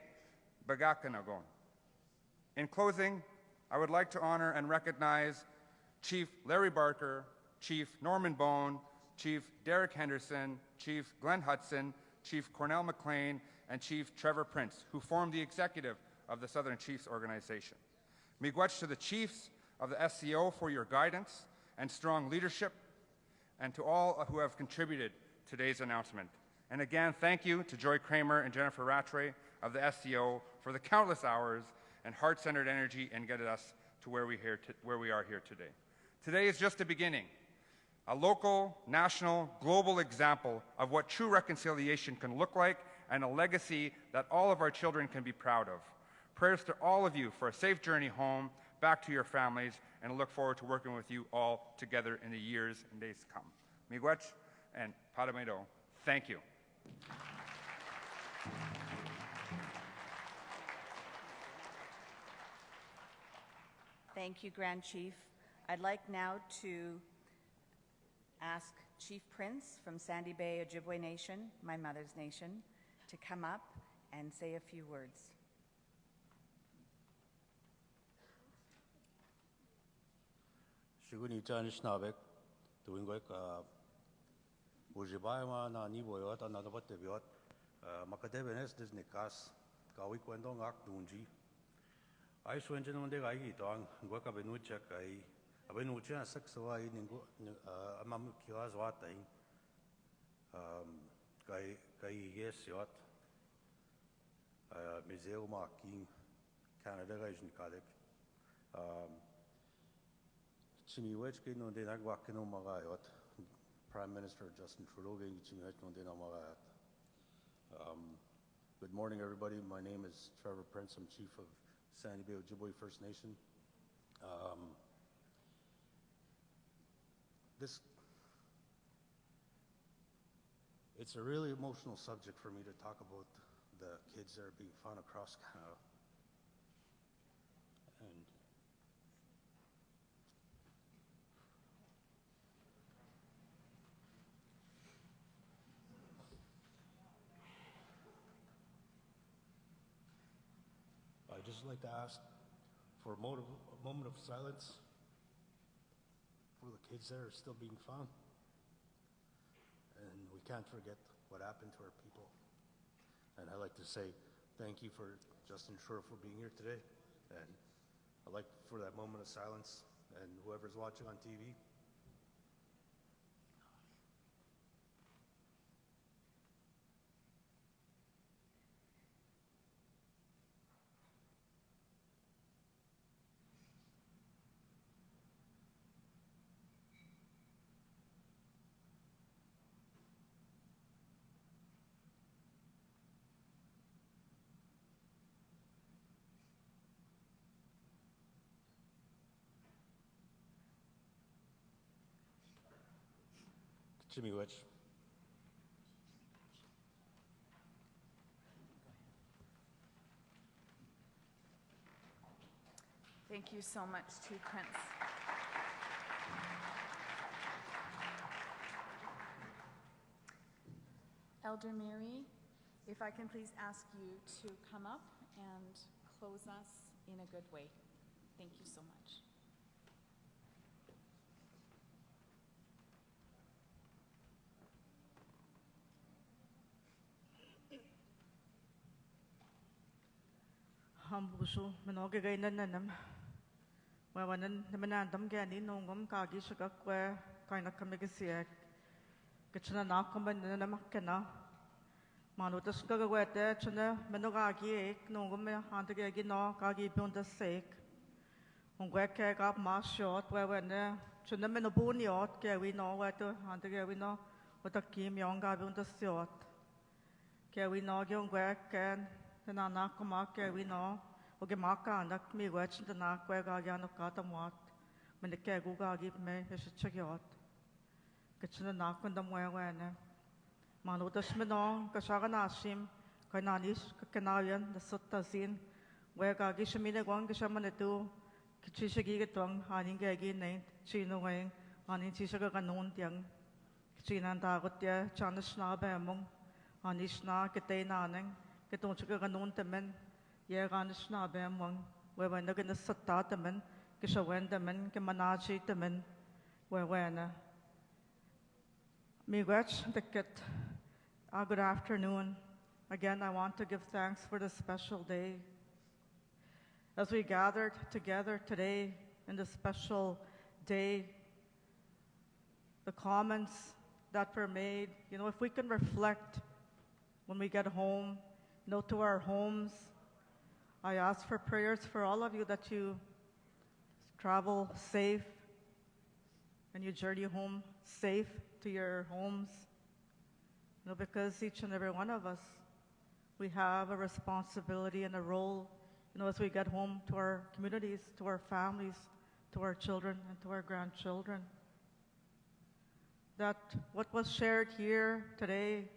bagakanagon. In closing, I would like to honor and recognize Chief Larry Barker, Chief Norman Bone, Chief Derek Henderson, Chief Glenn Hudson, Chief Cornell McLean, and Chief Trevor Prince, who formed the executive of the Southern Chiefs Organization. Miigwech to the Chiefs of the SCO for your guidance and strong leadership, and to all who have contributed to today's announcement. And again, thank you to Joy Kramer and Jennifer Rattray of the SCO for the countless hours and heart-centered energy in getting us to where we are here today. Today is just the beginning, a local, national, global example of what true reconciliation can look like and a legacy that all of our children can be proud of. Prayers to all of you for a safe journey home, back to your families, and I look forward to working with you all together in the years and days to come. Miigwech and Padamedo, thank you. Thank you, Grand Chief. I'd like now to ask Chief Prince from Sandy Bay Ojibwe Nation, my mother's nation, to come up and say a few words. Shuguni Tanish Nabek, doing work, Ujibaima, Niboyot, another what they got, Makadevenes, Disnikas, Kawi Kwendong Ak Dunji. I swing on the Gai Dong, work up in Uchak, I went Ucha, 6 away in Amam Kiaz Watai, Gai Yes Yacht, Museo Marking, Canada Asian Kadek. Chimiwechkin on the Nagwakin on Marayot, Prime Minister Justin Trudeau, Chimiwechkin on the Namarayot. Good morning, everybody. My name is Trevor Prince. I'm Chief of Sandy Bay Ojibwe First Nation. It's a really emotional subject for me to talk about the kids that are being found across Canada. And I'd just like to ask for a moment of silence for the kids that are still being found. And we can't forget what happened to our people. And I'd like to say thank you for Justin Trudeau for being here today. And I'd like for that moment of silence, and whoever's watching on TV, Chimiwech. Thank you so much, Chief Prince. Elder Mary If I can please ask you to come up and close us in a good way. Thank you so much. Hambusu, menoge gainan nanam. Wawanan namanandam gani nongum kagi shagakwe kaina kamigasiak. Kitchena nakaman nanamakana. Manutas gagawete chena menogagi ek nongum handagagi no kagi bunda sake. Ungweke gab mas shot wawene chena menobuniot ke we no weto handagagi no watakim yonga bunda shot. Ke we no gyongweke na nakama ke we no oge maka anak mi wech na nakwe gagi no katamwat menike gugagi me heschagyot. Kitchena nakundam wawene. Manutas menong kasagan asim kananis kakanayan na sutazin wega gishamine gwang gishamanitu kichishagi gitwang haning gagi nain chino wang haning chishaga kanon tiang kichinan tagot ya chanas na bemong hanis na kitay nanang kitong chaga kanon temen ye ganis na bemong wewa na gana sutta temen kishawen temen kimanachi temen wewa na miigwech dikit. Good afternoon. Again, I want to give thanks for this special day. As we gathered together today in this special day, the comments that were made, if we can reflect when we get home, to our homes, I ask for prayers for all of you that you travel safe and you journey home safe to your homes. Because each and every one of us, we have a responsibility and a role, as we get home to our communities, to our families, to our children, and to our grandchildren. That what was shared here today,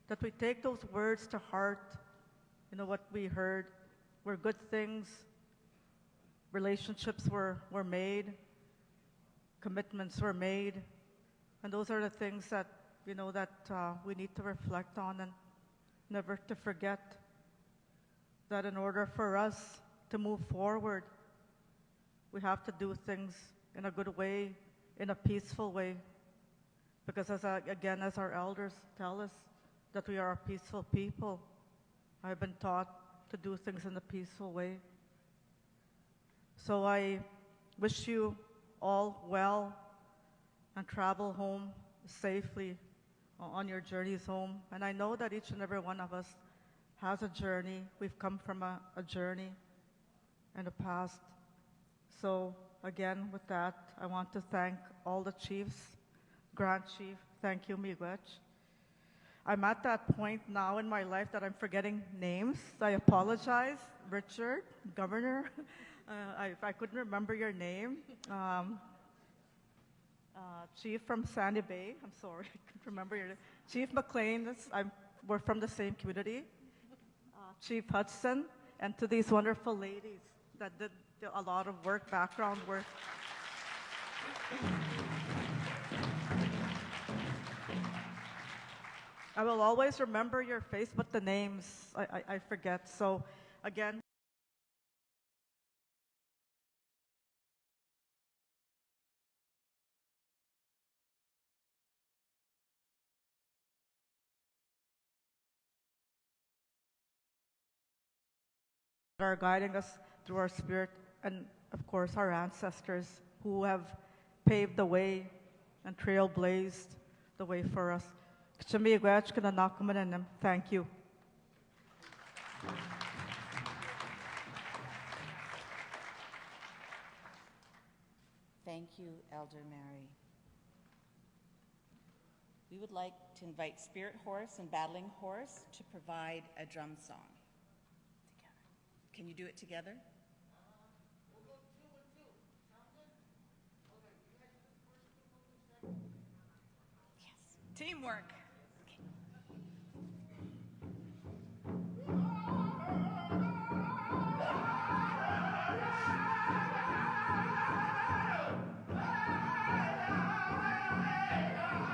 that we take those words to heart, what we heard were good things, relationships were made, commitments were made, and those are the things that we need to reflect on and never to forget that in order for us to move forward, we have to do things in a good way, in a peaceful way. Because as our elders tell us that we are a peaceful people, I've been taught to do things in a peaceful way. So I wish you all well and travel home safely on your journeys home. And I know that each and every one of us has a journey. We've come from a journey in the past. So again, with that, I want to thank all the chiefs, Grand Chief, thank you, Miigwech. I'm at that point now in my life that I'm forgetting names. I apologize, Richard, Governor. I couldn't remember your name. Chief from Sandy Baie, I'm sorry, I couldn't remember your name. Chief McLean, we're from the same community. Chief Hudson, and to these wonderful ladies that did a lot of work, background work. I will always remember your face, but the names I forget. So again, that are guiding us through our spirit, and of course our ancestors who have paved the way and trailblazed the way for us. Thank you. Thank you, Elder Mary. We would like to invite Spirit Horse and Battling Horse to provide a drum song. Can you do it together? Teamwork.